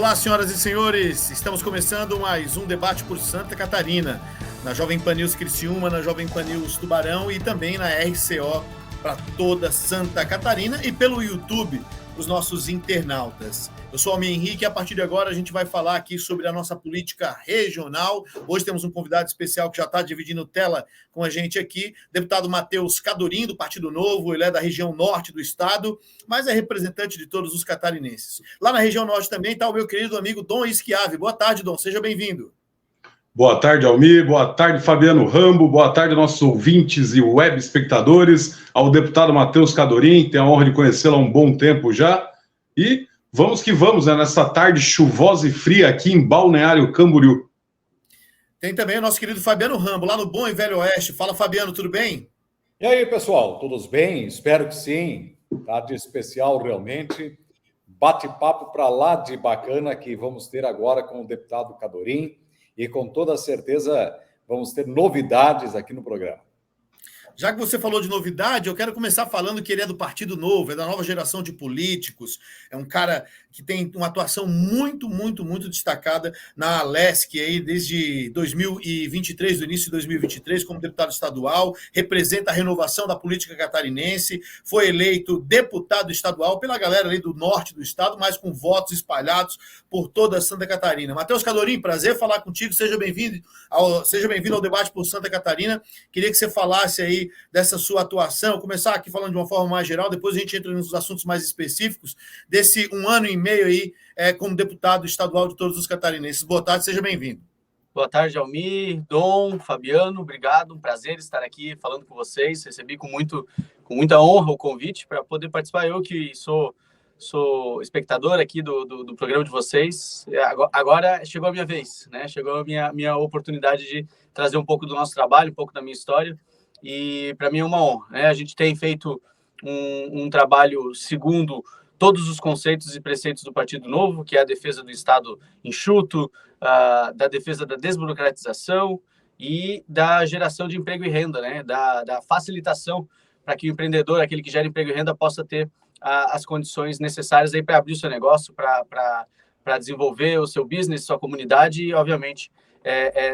Olá, senhoras e senhores, estamos começando mais um debate por Santa Catarina, na Jovem Pan News Criciúma, na Jovem Pan News Tubarão e também na RCO para toda Santa Catarina e pelo YouTube, os nossos internautas. Eu sou o Almir Henrique e a partir de agora a gente vai falar aqui sobre a nossa política regional. Hoje temos um convidado especial que já está dividindo tela com a gente aqui, deputado Matheus Cadorim, do Partido Novo. Ele é da região norte do estado, mas é representante de todos os catarinenses. Lá na região norte também está o meu querido amigo Dom Esquiave. Boa tarde, Dom, seja bem-vindo. Boa tarde, Almir. Boa tarde, Fabiano Rambo. Boa tarde, nossos ouvintes e web espectadores. Ao deputado Matheus Cadorim, tenho a honra de conhecê-lo há um bom tempo já. E vamos que vamos, né, nessa tarde chuvosa e fria aqui em Balneário Camboriú. Tem também o nosso querido Fabiano Rambo, lá no Bom e Velho Oeste. Fala, Fabiano, tudo bem? E aí, pessoal, todos bem? Espero que sim. Tarde especial, realmente. Bate-papo para lá de bacana que vamos ter agora com o deputado Cadorim. E com toda certeza vamos ter novidades aqui no programa. Já que você falou de novidade, eu quero começar falando que ele é do Partido Novo, é da nova geração de políticos, é um cara que tem uma atuação muito destacada na Alesc aí desde 2023, do início de 2023, como deputado estadual, representa a renovação da política catarinense, foi eleito deputado estadual pela galera ali do norte do estado, mas com votos espalhados por toda Santa Catarina. Matheus Cadorim, prazer falar contigo, seja bem-vindo ao debate por Santa Catarina. Queria que você falasse aí dessa sua atuação, começar aqui falando de uma forma mais geral, depois a gente entra nos assuntos mais específicos, desse 1 ano e meio aí como deputado estadual de todos os catarinenses. Boa tarde, seja bem-vindo. Boa tarde, Almir, Dom, Fabiano, obrigado, um prazer estar aqui falando com vocês, recebi com muita honra o convite para poder participar, eu que sou espectador aqui do programa de vocês. Agora chegou a minha vez, né? Chegou a minha oportunidade de trazer um pouco do nosso trabalho, um pouco da minha história, e para mim é uma honra, né? A gente tem feito um trabalho segundo todos os conceitos e preceitos do Partido Novo, que é a defesa do Estado enxuto, da defesa da desburocratização e da geração de emprego e renda, né? Da facilitação para que o empreendedor, aquele que gera emprego e renda, possa ter as condições necessárias para abrir o seu negócio, para desenvolver o seu business, sua comunidade e, obviamente,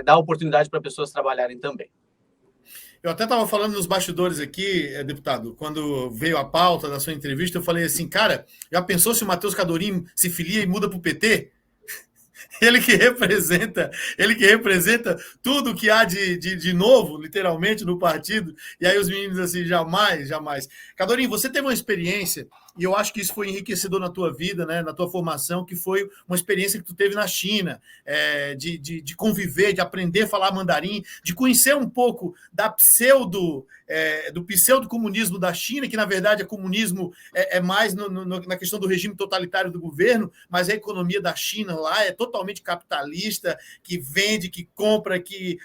dar oportunidade para pessoas trabalharem também. Eu até estava falando nos bastidores aqui, deputado, quando veio a pauta da sua entrevista, eu falei assim, cara, já pensou se o Matheus Cadorim se filia e muda para o PT? Ele que representa tudo que há de novo, literalmente, no partido. E aí os meninos assim, jamais. Cadorim, você teve uma experiência, e eu acho que isso foi enriquecedor na tua vida, né, na tua formação, que foi uma experiência que tu teve na China, de conviver, de aprender a falar mandarim, de conhecer um pouco do pseudo-comunismo da China, que na verdade comunismo mais na questão do regime totalitário do governo, mas a economia da China lá é totalmente capitalista, que vende, que compra, que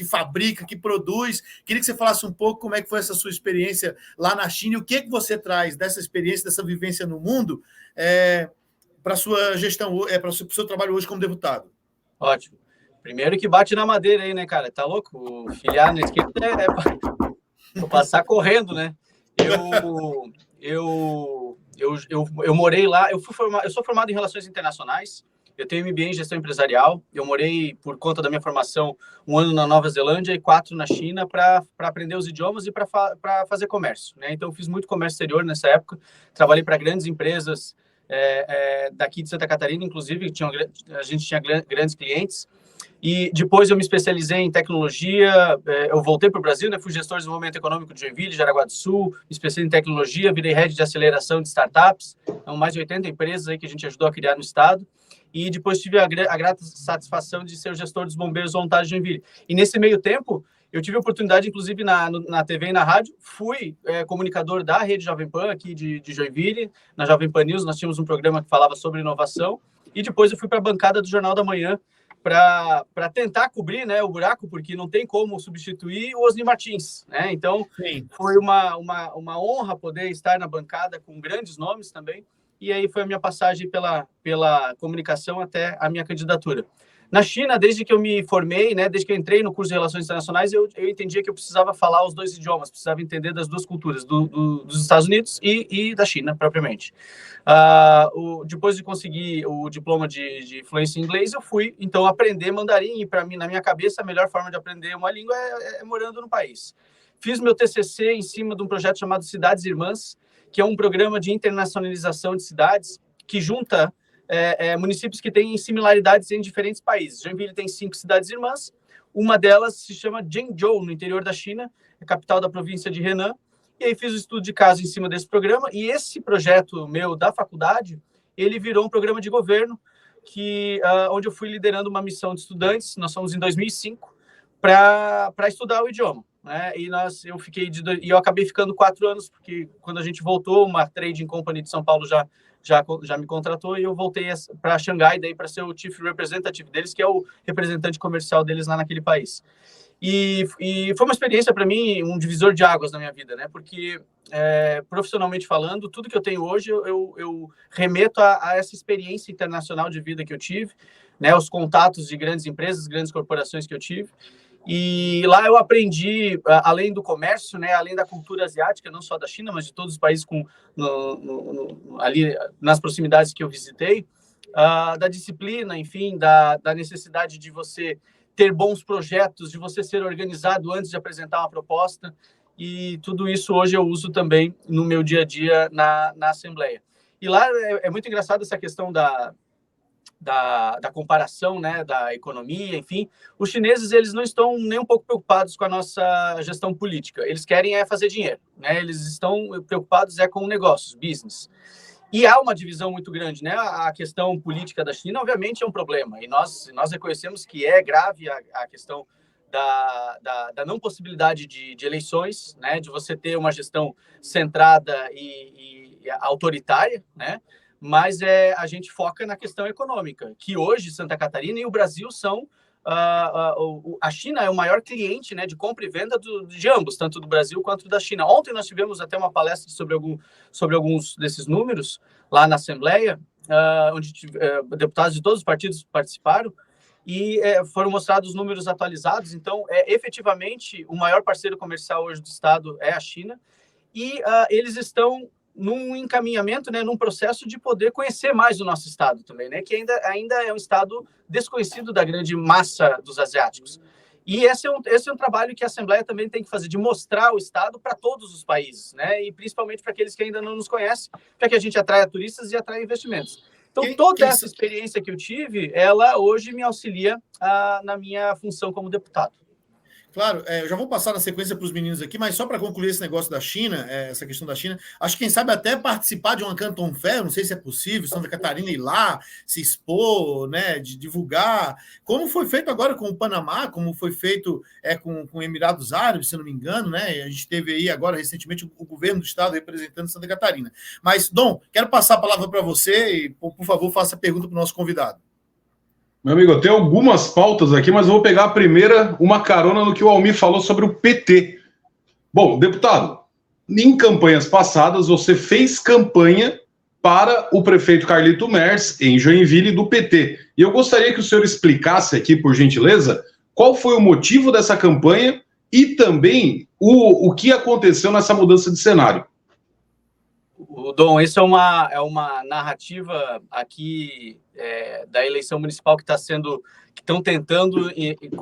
fabrica, que produz. Queria que você falasse um pouco como é que foi essa sua experiência lá na China e o que você traz dessa experiência, dessa vivência no mundo para a sua gestão, para o seu trabalho hoje como deputado. Ótimo. Primeiro que bate na madeira aí, né, cara? Tá louco? O filiar na esquerda pra passar correndo, né? Eu morei lá, eu sou formado em Relações Internacionais, eu tenho MBA em Gestão Empresarial, eu morei, por conta da minha formação, 1 ano na Nova Zelândia e 4 na China para aprender os idiomas e para fazer comércio, né? Então, eu fiz muito comércio exterior nessa época, trabalhei para grandes empresas daqui de Santa Catarina, inclusive, a gente tinha grandes clientes. E depois eu me especializei em tecnologia, eu voltei para o Brasil, né, fui gestor de desenvolvimento econômico de Joinville, Jaraguá do Sul, me especializei em tecnologia, virei head de aceleração de startups, então mais de 80 empresas aí que a gente ajudou a criar no estado, e depois tive a grata satisfação de ser o gestor dos bombeiros voluntários de Joinville. E nesse meio tempo, eu tive a oportunidade, inclusive na TV e na rádio, fui comunicador da Rede Jovem Pan aqui de Joinville, na Jovem Pan News, nós tínhamos um programa que falava sobre inovação, e depois eu fui para a bancada do Jornal da Manhã, para tentar cobrir, né, o buraco, porque não tem como substituir o Osni Martins, né? Então, sim, foi uma honra poder estar na bancada com grandes nomes também, e aí foi a minha passagem pela comunicação até a minha candidatura. Na China, desde que eu me formei, né, desde que eu entrei no curso de Relações Internacionais, eu entendia que eu precisava falar os dois idiomas, precisava entender das duas culturas, dos Estados Unidos e da China, propriamente. Depois de conseguir o diploma de fluência em inglês, eu fui, então, aprender mandarim, e para mim, na minha cabeça, a melhor forma de aprender uma língua é morando no país. Fiz meu TCC em cima de um projeto chamado Cidades Irmãs, que é um programa de internacionalização de cidades que junta municípios que têm similaridades em diferentes países. Joinville tem 5 cidades irmãs, uma delas se chama Zhengzhou, no interior da China, é capital da província de Henan, e aí fiz o estudo de caso em cima desse programa, e esse projeto meu da faculdade, ele virou um programa de governo, onde eu fui liderando uma missão de estudantes, nós somos em 2005, para estudar o idioma. Né? E eu acabei ficando 4 anos, porque quando a gente voltou, uma trading company de São Paulo já me contratou, e eu voltei para Xangai daí para ser o chief representative deles, que é o representante comercial deles lá naquele país. E foi uma experiência para mim, um divisor de águas na minha vida, né? Porque profissionalmente falando, tudo que eu tenho hoje eu remeto a essa experiência internacional de vida que eu tive, né? Os contatos de grandes empresas, grandes corporações que eu tive. E lá eu aprendi, além do comércio, né, além da cultura asiática, não só da China, mas de todos os países ali nas proximidades que eu visitei, da disciplina, enfim, da necessidade de você ter bons projetos, de você ser organizado antes de apresentar uma proposta, e tudo isso hoje eu uso também no meu dia a dia na Assembleia. E lá é muito engraçado essa questão da comparação, né, da economia, enfim. Os chineses, eles não estão nem um pouco preocupados com a nossa gestão política. Eles querem fazer dinheiro, né? Eles estão preocupados com negócios, business. E há uma divisão muito grande, né? A questão política da China, obviamente, é um problema. E nós reconhecemos que é grave a questão da não possibilidade de eleições, né? De você ter uma gestão centrada e autoritária, né? Mas a gente foca na questão econômica, que hoje Santa Catarina e o Brasil são... a China é o maior cliente, né, de compra e venda de ambos, tanto do Brasil quanto da China. Ontem nós tivemos até uma palestra sobre alguns desses números lá na Assembleia, onde deputados de todos os partidos participaram, e foram mostrados os números atualizados. Então, efetivamente, o maior parceiro comercial hoje do Estado é a China, e eles estão num encaminhamento, né, num processo de poder conhecer mais o nosso Estado também, né, que ainda é um Estado desconhecido da grande massa dos asiáticos. E esse é um trabalho que a Assembleia também tem que fazer, de mostrar o Estado para todos os países, né, e principalmente para aqueles que ainda não nos conhecem, para que a gente atraia turistas e atraia investimentos. Então, toda essa experiência que eu tive, ela hoje me auxilia na minha função como deputado. Claro, eu já vou passar na sequência para os meninos aqui, mas só para concluir esse negócio da China, essa questão da China, acho que quem sabe até participar de uma Canton Fair, não sei se é possível, Santa Catarina ir lá, se expor, né, de divulgar, como foi feito agora com o Panamá, como foi feito com Emirados Árabes, se não me engano, né, a gente teve aí agora recentemente o governo do estado representando Santa Catarina. Mas, Dom, quero passar a palavra para você e, por favor, faça a pergunta para o nosso convidado. Meu amigo, eu tenho algumas pautas aqui, mas eu vou pegar a primeira, uma carona no que o Almir falou sobre o PT. Bom, deputado, em campanhas passadas, você fez campanha para o prefeito Carlito Mers, em Joinville, do PT. E eu gostaria que o senhor explicasse aqui, por gentileza, qual foi o motivo dessa campanha e também o que aconteceu nessa mudança de cenário. Dom, isso é uma narrativa aqui da eleição municipal que estão tentando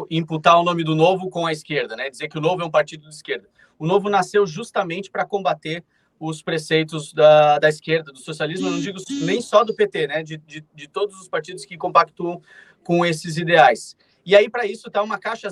imputar o nome do Novo com a esquerda, né? Dizer que o Novo é um partido de esquerda. O Novo nasceu justamente para combater os preceitos da esquerda, do socialismo, eu não digo nem só do PT, né? De todos os partidos que compactuam com esses ideais. E aí, para isso, está uma caça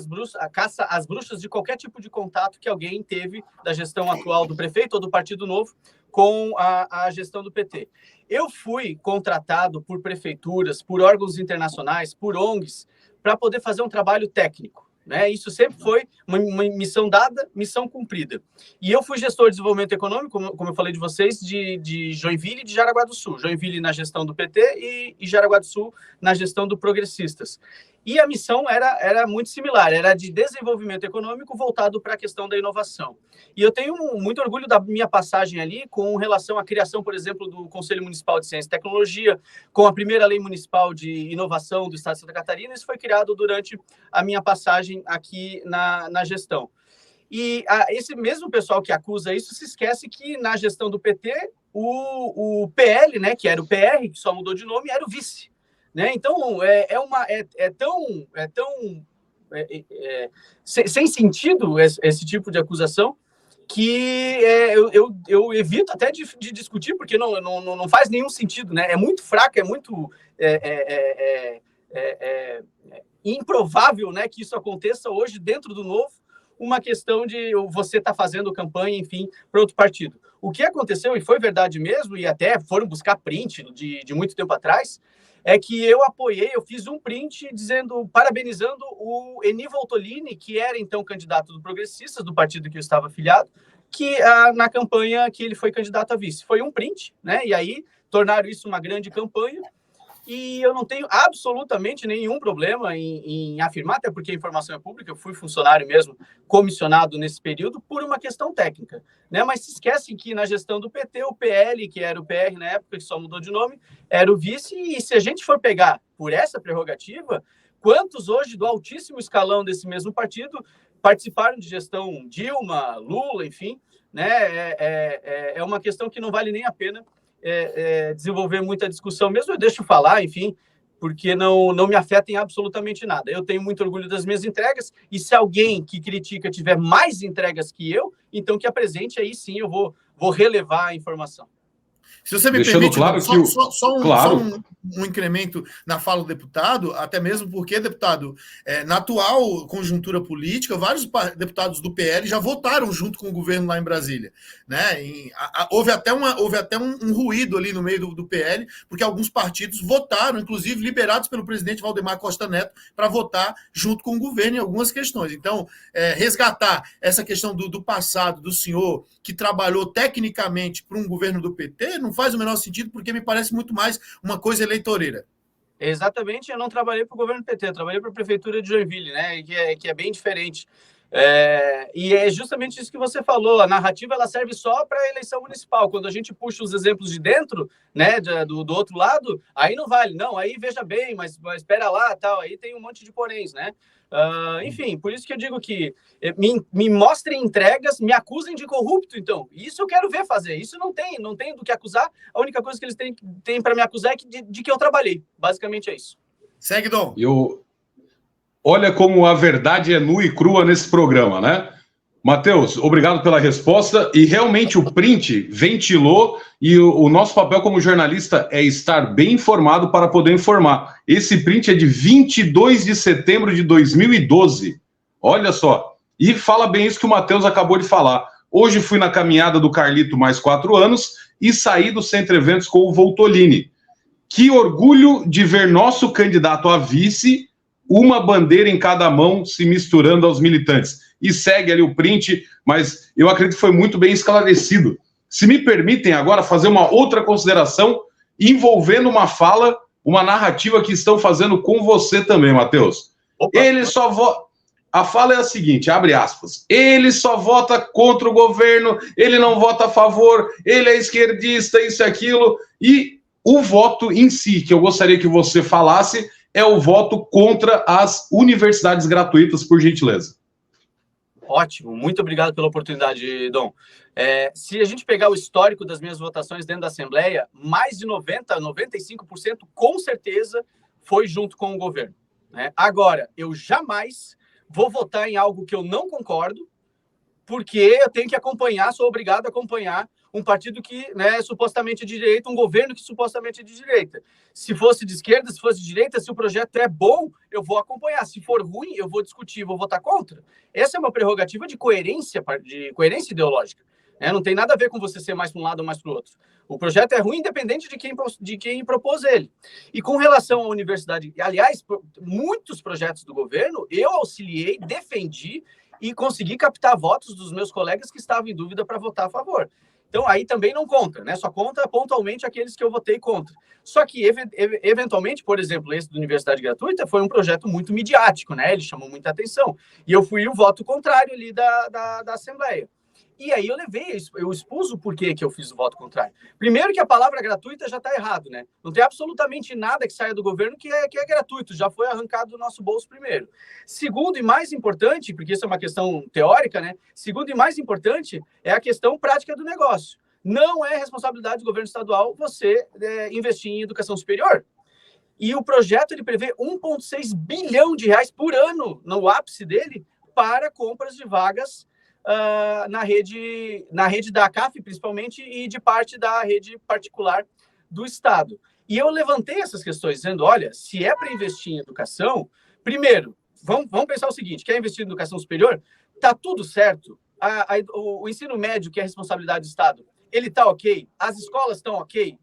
às bruxas de qualquer tipo de contato que alguém teve da gestão atual do prefeito ou do Partido Novo com a gestão do PT. Eu fui contratado por prefeituras, por órgãos internacionais, por ONGs, para poder fazer um trabalho técnico, né? Isso sempre foi uma missão dada, missão cumprida. E eu fui gestor de desenvolvimento econômico, como eu falei de vocês, de Joinville e de Jaraguá do Sul. Joinville na gestão do PT e Jaraguá do Sul na gestão do Progressistas. E a missão era muito similar, era de desenvolvimento econômico voltado para a questão da inovação. E eu tenho muito orgulho da minha passagem ali com relação à criação, por exemplo, do Conselho Municipal de Ciência e Tecnologia, com a primeira lei municipal de inovação do Estado de Santa Catarina. Isso foi criado durante a minha passagem aqui na gestão. E esse mesmo pessoal que acusa isso se esquece que na gestão do PT, o PL, né, que era o PR, que só mudou de nome, era o vice. Né? Então, sem sentido esse tipo de acusação que eu evito até de discutir, porque não faz nenhum sentido. Né? É muito fraco, é muito improvável, né, que isso aconteça hoje dentro do Novo, uma questão de você estar fazendo campanha, enfim, para outro partido. O que aconteceu, e foi verdade mesmo, e até foram buscar print de muito tempo atrás, é que eu fiz um print parabenizando o Eni Voltolini, que era então candidato do Progressistas, do partido que eu estava afiliado, que na campanha que ele foi candidato a vice. Foi um print, né? E aí tornaram isso uma grande campanha, e eu não tenho absolutamente nenhum problema em afirmar, até porque a informação é pública, eu fui funcionário mesmo, comissionado nesse período, por uma questão técnica. Né? Mas se esquecem que na gestão do PT, o PL, que era o PR na época, que só mudou de nome, era o vice, e se a gente for pegar por essa prerrogativa, quantos hoje do altíssimo escalão desse mesmo partido participaram de gestão Dilma, Lula, enfim, né? É uma questão que não vale nem a pena desenvolver muita discussão, mesmo eu deixo falar, enfim, porque não me afeta em absolutamente nada. Eu tenho muito orgulho das minhas entregas, e se alguém que critica tiver mais entregas que eu, então que apresente, aí sim eu vou relevar a informação. Se você me Deixando permite, claro só um incremento na fala do deputado, até mesmo porque, deputado, na atual conjuntura política, vários deputados do PL já votaram junto com o governo lá em Brasília. Né? Houve até um ruído ali no meio do PL, porque alguns partidos votaram, inclusive liberados pelo presidente Valdemar Costa Neto, para votar junto com o governo em algumas questões. Então, resgatar essa questão do passado do senhor, que trabalhou tecnicamente para um governo do PT, não faz o menor sentido, porque me parece muito mais uma coisa eleitoreira. Exatamente, eu não trabalhei para o governo PT, eu trabalhei para a prefeitura de Joinville, né, que é bem diferente. E é justamente isso que você falou, a narrativa ela serve só para a eleição municipal. Quando a gente puxa os exemplos de dentro, né, do outro lado, aí não vale. Não, aí veja bem, mas espera lá, tal, aí tem um monte de poréns, né? Enfim, por isso que eu digo que me mostrem entregas, me acusem de corrupto, então. Isso eu quero ver fazer. Isso não tem do que acusar. A única coisa que eles têm para me acusar é de que eu trabalhei. Basicamente é isso. Segue, Dom. Olha como a verdade é nua e crua nesse programa, né? Matheus, obrigado pela resposta. E realmente o print ventilou, e o nosso papel como jornalista é estar bem informado para poder informar. Esse print é de 22 de setembro de 2012. Olha só. E fala bem isso que o Matheus acabou de falar. Hoje fui na caminhada do Carlito mais 4 anos e saí do Centro Eventos com o Voltolini. Que orgulho de ver nosso candidato a vice, uma bandeira em cada mão, se misturando aos militantes. E segue ali o print, mas eu acredito que foi muito bem esclarecido. Se me permitem agora fazer uma outra consideração envolvendo uma fala, uma narrativa que estão fazendo com você também, Matheus. Ele só vota... A fala é a seguinte, abre aspas, ele só vota contra o governo, ele não vota a favor, ele é esquerdista, isso e aquilo, e o voto em si, que eu gostaria que você falasse, é o voto contra as universidades gratuitas, por gentileza. Ótimo, muito obrigado pela oportunidade, Dom. Se a gente pegar o histórico das minhas votações dentro da Assembleia, mais de 95% com certeza foi junto com o governo. Né? Agora, eu jamais vou votar em algo que eu não concordo, porque eu tenho que acompanhar, sou obrigado a acompanhar um partido que, né, supostamente é de direita, um governo que supostamente é de direita. Se fosse de esquerda, se fosse de direita, se o projeto é bom, eu vou acompanhar. Se for ruim, eu vou discutir, vou votar contra. Essa é uma prerrogativa de coerência ideológica. Não tem nada a ver com você ser mais para um lado ou mais para o outro. O projeto é ruim independente de quem propôs ele. E com relação à universidade, aliás, muitos projetos do governo, eu auxiliei, defendi e consegui captar votos dos meus colegas que estavam em dúvida para votar a favor. Então, aí também não conta, né? Só conta pontualmente aqueles que eu votei contra. Só que, eventualmente, por exemplo, esse da Universidade Gratuita foi um projeto muito midiático, né? Ele chamou muita atenção. E eu fui o voto contrário ali da Assembleia. E aí eu expus o porquê que eu fiz o voto contrário. Primeiro que a palavra gratuita já está errado, né? Não tem absolutamente nada que saia do governo que é gratuito, já foi arrancado do nosso bolso primeiro. Segundo e mais importante, porque isso é uma questão teórica, né? Segundo e mais importante é a questão prática do negócio. Não é responsabilidade do governo estadual você investir em educação superior. E o projeto ele prevê 1,6 bilhão de reais por ano, no ápice dele, para compras de vagas na rede da CAF, principalmente, e de parte da rede particular do Estado. E eu levantei essas questões, dizendo, olha, se é para investir em educação, primeiro, vamos pensar o seguinte, quer investir em educação superior? Está tudo certo, o ensino médio, que é a responsabilidade do Estado, ele está ok, as escolas estão ok,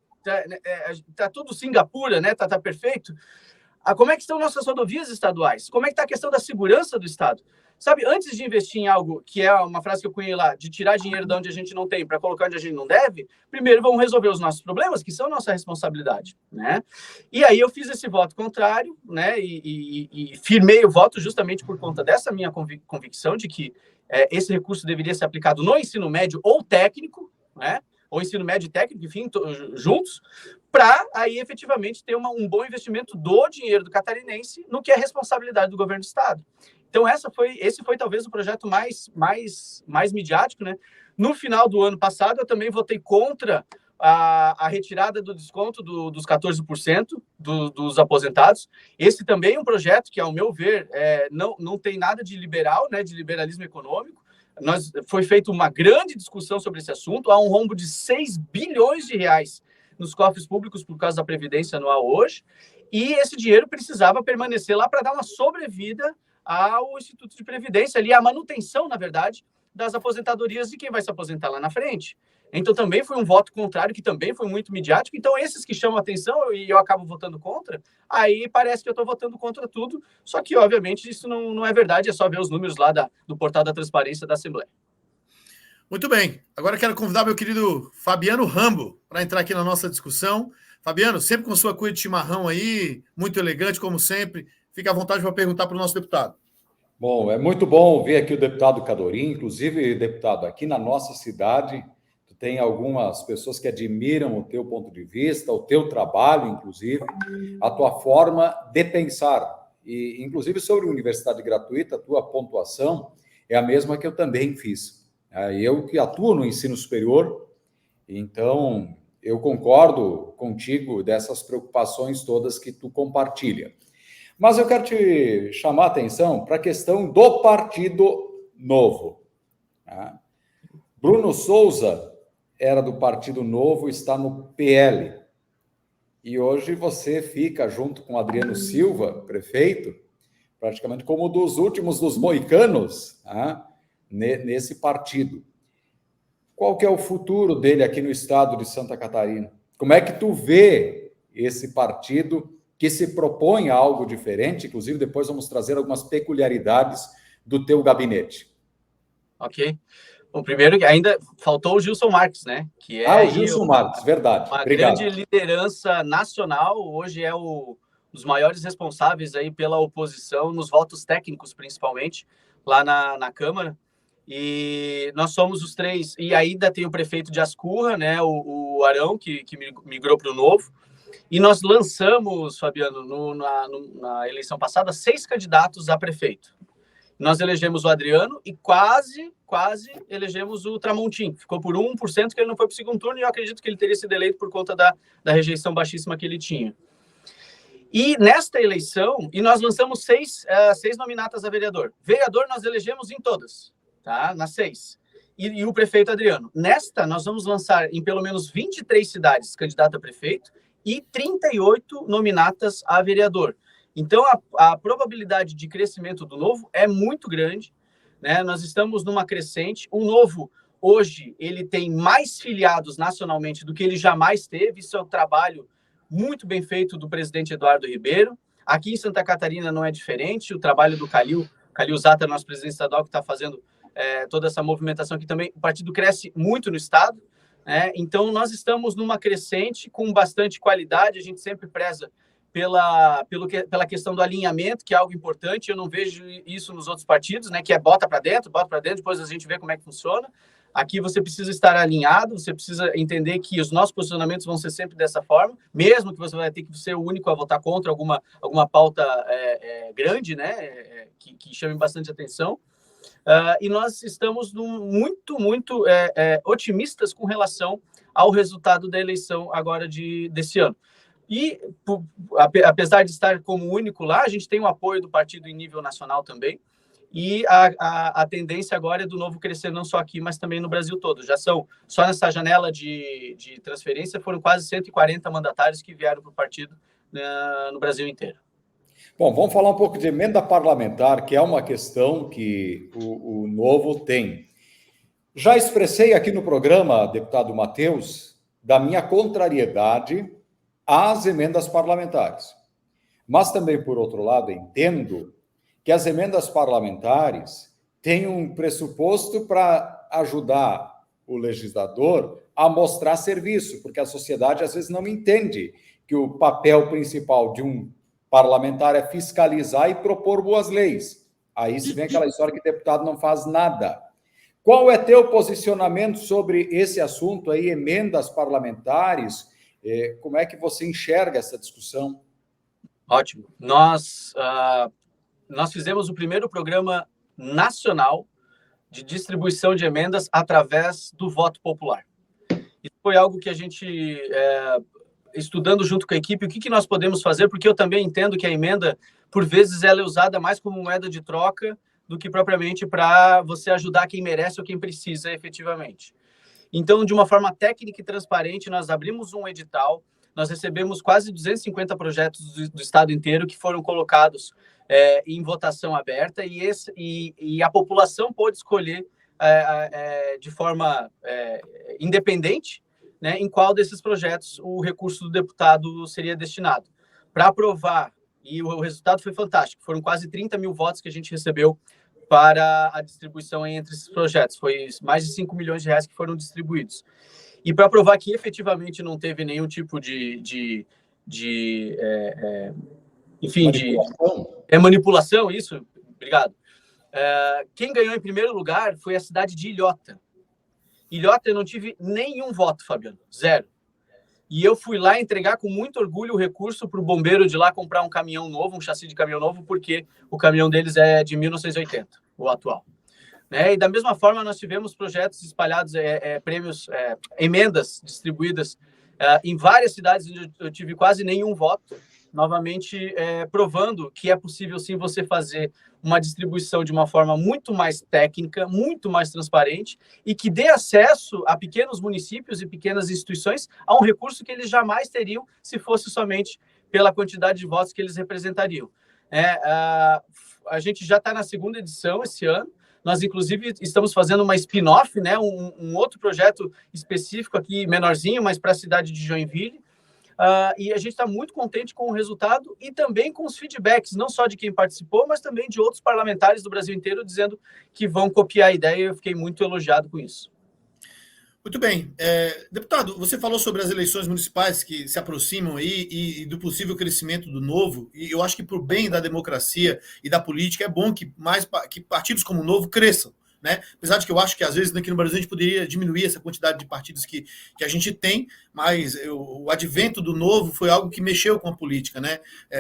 tá tudo Singapura, né? Tá perfeito. Como é que estão nossas rodovias estaduais? Como é que está a questão da segurança do Estado? Sabe, antes de investir em algo, que é uma frase que eu cunhei lá, de tirar dinheiro de onde a gente não tem para colocar onde a gente não deve, primeiro vamos resolver os nossos problemas, que são nossa responsabilidade, né? E aí eu fiz esse voto contrário, né? E firmei o voto justamente por conta dessa minha convicção de que esse recurso deveria ser aplicado no ensino médio ou técnico, né? Ou ensino médio e técnico, enfim, juntos, para aí efetivamente ter um bom investimento do dinheiro do catarinense no que é responsabilidade do governo do Estado. Então, esse foi talvez o projeto mais midiático, né? No final do ano passado, eu também votei contra a retirada do desconto dos 14% dos aposentados. Esse também é um projeto que, ao meu ver, não tem nada de liberal, né? De liberalismo econômico. Foi feita uma grande discussão sobre esse assunto. Há um rombo de 6 bilhões de reais nos cofres públicos por causa da Previdência Anual hoje. E esse dinheiro precisava permanecer lá para dar uma sobrevida ao Instituto de Previdência, ali a manutenção, na verdade, das aposentadorias de quem vai se aposentar lá na frente. Então, também foi um voto contrário, que também foi muito midiático. Então, esses que chamam atenção e eu acabo votando contra, aí parece que eu estou votando contra tudo, só que, obviamente, isso não é verdade, é só ver os números lá do portal da transparência da Assembleia. Muito bem. Agora quero convidar meu querido Fabiano Rambo para entrar aqui na nossa discussão. Fabiano, sempre com sua cuia de chimarrão aí, muito elegante, como sempre. Fique à vontade para perguntar para o nosso deputado. Bom, é muito bom ver aqui o deputado Cadorim, inclusive, deputado, aqui na nossa cidade, tu tem algumas pessoas que admiram o teu ponto de vista, o teu trabalho, inclusive, a tua forma de pensar. E, inclusive, sobre a universidade gratuita, a tua pontuação é a mesma que eu também fiz. Eu que atuo no ensino superior, então eu concordo contigo dessas preocupações todas que tu compartilha. Mas eu quero te chamar a atenção para a questão do Partido Novo. Bruno Souza era do Partido Novo, está no PL. E hoje você fica junto com Adriano Silva, prefeito, praticamente como dos últimos dos moicanos, nesse partido. Qual que é o futuro dele aqui no estado de Santa Catarina? Como é que tu vê esse partido que se propõe a algo diferente? Inclusive, depois vamos trazer algumas peculiaridades do teu gabinete. Ok. Bom, primeiro, ainda faltou o Gilson Marques, né? Que o Gilson Marques, verdade. Uma Obrigado. grande liderança nacional. Hoje é um dos maiores responsáveis aí pela oposição, nos votos técnicos, principalmente, lá na Câmara. E nós somos os três. E ainda tem o prefeito de Ascurra, né? O Arão, que migrou para o Novo. E nós lançamos, Fabiano, na eleição passada, 6 candidatos a prefeito. Nós elegemos o Adriano e quase elegemos o Tramontim. Ficou por 1% que ele não foi para o segundo turno e eu acredito que ele teria sido eleito por conta da rejeição baixíssima que ele tinha. E nesta eleição, nós lançamos 6 nominatas a vereador. Vereador nós elegemos em todas, tá? Nas 6. E o prefeito Adriano. Nesta, nós vamos lançar em pelo menos 23 cidades candidato a prefeito e 38 nominatas a vereador. Então, a probabilidade de crescimento do Novo é muito grande, né? Nós estamos numa crescente. O Novo, hoje, ele tem mais filiados nacionalmente do que ele jamais teve. Isso é um trabalho muito bem feito do presidente Eduardo Ribeiro. Aqui em Santa Catarina não é diferente. O trabalho do Calil Zata, nosso presidente estadual, que está fazendo toda essa movimentação aqui também. O partido cresce muito no estado. Então, nós estamos numa crescente com bastante qualidade, a gente sempre preza pela questão do alinhamento, que é algo importante. Eu não vejo isso nos outros partidos, que é bota para dentro, depois a gente vê como é que funciona. Aqui você precisa estar alinhado, você precisa entender que os nossos posicionamentos vão ser sempre dessa forma, mesmo que você vai ter que ser o único a votar contra alguma pauta grande, que chame bastante atenção. E nós estamos muito otimistas com relação ao resultado da eleição agora desse ano. E, apesar de estar como único lá, a gente tem o apoio do partido em nível nacional também, e a tendência agora é do Novo crescer não só aqui, mas também no Brasil todo. Já são, só nessa janela de transferência, foram quase 140 mandatários que vieram para o partido no Brasil inteiro. Bom, vamos falar um pouco de emenda parlamentar, que é uma questão que o Novo tem. Já expressei aqui no programa, deputado Matheus, da minha contrariedade às emendas parlamentares. Mas também, por outro lado, entendo que as emendas parlamentares têm um pressuposto para ajudar o legislador a mostrar serviço, porque a sociedade às vezes não entende que o papel principal de um parlamentar é fiscalizar e propor boas leis. Aí se vem aquela história que o deputado não faz nada. Qual é teu posicionamento sobre esse assunto aí, emendas parlamentares? Como é que você enxerga essa discussão? Ótimo. Nós fizemos o primeiro programa nacional de distribuição de emendas através do voto popular. Isso foi algo que a gente, estudando junto com a equipe, o que nós podemos fazer, porque eu também entendo que a emenda, por vezes, ela é usada mais como moeda de troca do que propriamente para você ajudar quem merece ou quem precisa efetivamente. Então, de uma forma técnica e transparente, nós abrimos um edital, nós recebemos quase 250 projetos do estado inteiro que foram colocados em votação aberta e a população pôde escolher de forma independente, em qual desses projetos o recurso do deputado seria destinado. Para aprovar, e o resultado foi fantástico, foram quase 30 mil votos que a gente recebeu para a distribuição entre esses projetos. Foi mais de 5 milhões de reais que foram distribuídos. E para provar que efetivamente não teve nenhum tipo de manipulação, isso, obrigado. Quem ganhou em primeiro lugar foi a cidade de Ilhota. Ilhota eu não tive nenhum voto, Fabiano, 0. E eu fui lá entregar com muito orgulho o recurso para o bombeiro de lá comprar um caminhão novo, um chassi de caminhão novo, porque o caminhão deles é de 1980, o atual. E da mesma forma, nós tivemos projetos espalhados, prêmios, emendas distribuídas em várias cidades onde eu tive quase nenhum voto, novamente provando que é possível sim você fazer uma distribuição de uma forma muito mais técnica, muito mais transparente e que dê acesso a pequenos municípios e pequenas instituições a um recurso que eles jamais teriam se fosse somente pela quantidade de votos que eles representariam. A gente já está na segunda edição esse ano. Nós, inclusive, estamos fazendo uma spin-off, um outro projeto específico aqui, menorzinho, mas para a cidade de Joinville. E a gente está muito contente com o resultado e também com os feedbacks, não só de quem participou, mas também de outros parlamentares do Brasil inteiro dizendo que vão copiar a ideia, e eu fiquei muito elogiado com isso. Muito bem. Deputado, você falou sobre as eleições municipais que se aproximam aí e do possível crescimento do Novo, e eu acho que, por bem da democracia e da política, é bom que partidos como o Novo cresçam. Apesar de que eu acho que às vezes aqui no Brasil a gente poderia diminuir essa quantidade de partidos que a gente tem, mas o advento do Novo foi algo que mexeu com a política,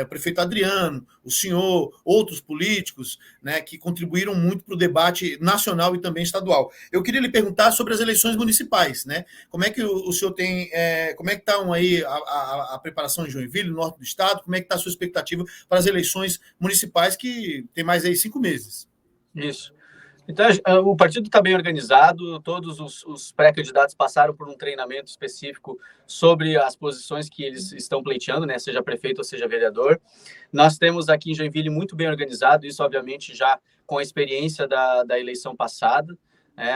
O prefeito Adriano, o senhor, outros políticos, que contribuíram muito para o debate nacional e também estadual. Eu queria lhe perguntar sobre as eleições municipais, Como é que o senhor tem, como é que está aí a preparação em Joinville, no norte do estado, como é que está a sua expectativa para as eleições municipais que tem mais aí 5 meses? Isso. Então, o partido está bem organizado, todos os pré-candidatos passaram por um treinamento específico sobre as posições que eles estão pleiteando, seja prefeito ou seja vereador. Nós temos aqui em Joinville muito bem organizado, isso obviamente já com a experiência da eleição passada,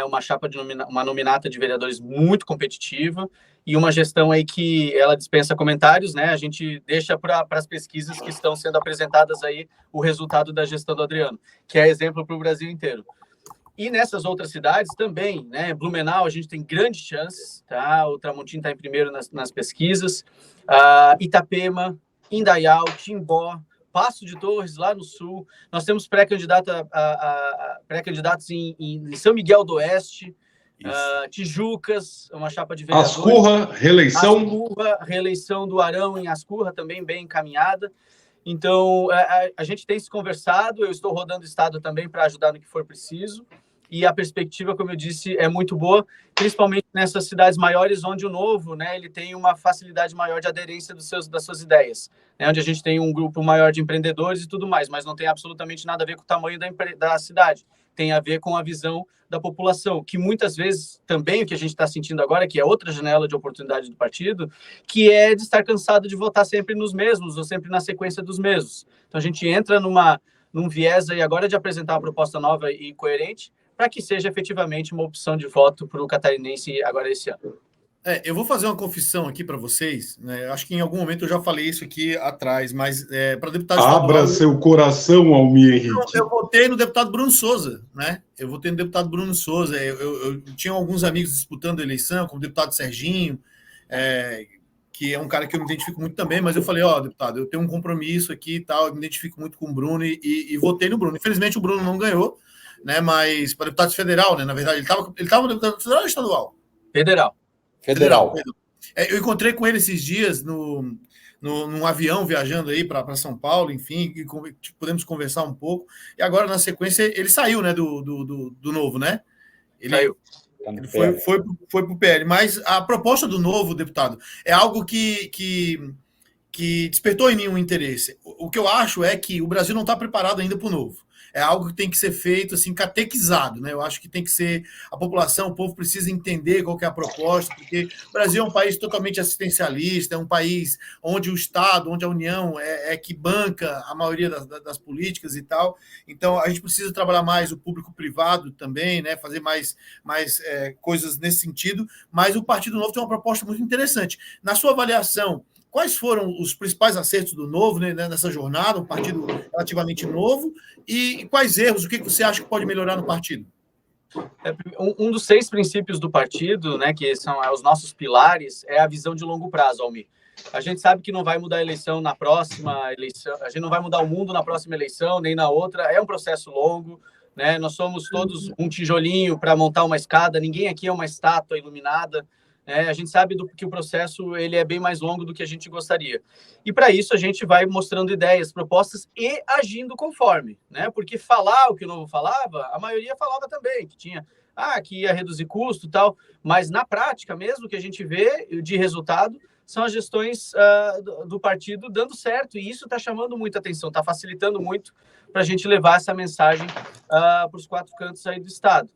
uma chapa uma nominata de vereadores muito competitiva e uma gestão aí que ela dispensa comentários, A gente deixa para as pesquisas que estão sendo apresentadas aí o resultado da gestão do Adriano, que é exemplo para o Brasil inteiro. E nessas outras cidades também, né? Blumenau, a gente tem grandes chances, tá? O Tramontim está em primeiro nas pesquisas. Itapema, Indaial, Timbó, Passo de Torres, lá no sul. Nós temos pré-candidatos em São Miguel do Oeste, Tijucas, uma chapa de vereadores. Ascurra, reeleição. Ascurra, reeleição do Arão em Ascurra, também bem encaminhada. Então, a gente tem se conversado, eu estou rodando o estado também para ajudar no que for preciso, e a perspectiva, como eu disse, é muito boa, principalmente nessas cidades maiores, onde o Novo, né, ele tem uma facilidade maior de aderência das suas ideias, né, onde a gente tem um grupo maior de empreendedores e tudo mais, mas não tem absolutamente nada a ver com o tamanho da cidade, tem a ver com a visão da população, que muitas vezes também o que a gente está sentindo agora, que é outra janela de oportunidade do partido, que é de estar cansado de votar sempre nos mesmos, ou sempre na sequência dos mesmos. Então a gente entra num viés aí agora de apresentar uma proposta nova e coerente, para que seja efetivamente uma opção de voto para o catarinense agora esse ano. Eu vou fazer uma confissão aqui para vocês, né? Acho que em algum momento eu já falei isso aqui atrás, mas para deputado estadual... Abra seu coração, Almir Henrique. Eu votei no deputado Bruno Souza, né? Eu tinha alguns amigos disputando a eleição, como o deputado Serginho, que é um cara que eu me identifico muito também, mas eu falei, deputado, eu tenho um compromisso aqui e tal, eu me identifico muito com o Bruno e votei no Bruno. Infelizmente o Bruno não ganhou, né? Mas para deputado federal, né? Na verdade, ele estava no deputado federal ou estadual? Federal. Eu encontrei com ele esses dias num avião viajando aí para São Paulo, enfim, e podemos conversar um pouco. E agora, na sequência, ele saiu, né, do Novo, né? Saiu. Ele foi para o PL. Mas a proposta do Novo, deputado, é algo que despertou em mim um interesse. O que eu acho é que o Brasil não está preparado ainda para o Novo. É algo que tem que ser feito, assim, catequizado, né? Eu acho que tem que ser... A população, o povo precisa entender qual que é a proposta, porque o Brasil é um país totalmente assistencialista, é um país onde o Estado, onde a União é que banca a maioria das políticas e tal. Então, a gente precisa trabalhar mais o público-privado também, né? Fazer mais coisas nesse sentido. Mas o Partido Novo tem uma proposta muito interessante. Na sua avaliação, quais foram os principais acertos do Novo, né, nessa jornada, um partido relativamente novo, e quais erros, o que você acha que pode melhorar no partido? Um dos 6 princípios do partido, né, que são os nossos pilares, é a visão de longo prazo, Almir. A gente sabe que não vai mudar a eleição na próxima eleição, a gente não vai mudar o mundo na próxima eleição, nem na outra, é um processo longo, né? Nós somos todos um tijolinho para montar uma escada, ninguém aqui é uma estátua iluminada. A gente sabe que o processo ele é bem mais longo do que a gente gostaria. E para isso a gente vai mostrando ideias, propostas e agindo conforme, né? Porque falar o que o Novo falava, a maioria falava também, que ia reduzir custo e tal, mas na prática mesmo, o que a gente vê de resultado são as gestões do partido dando certo, e isso está chamando muita atenção, está facilitando muito para a gente levar essa mensagem para os 4 cantos aí do Estado.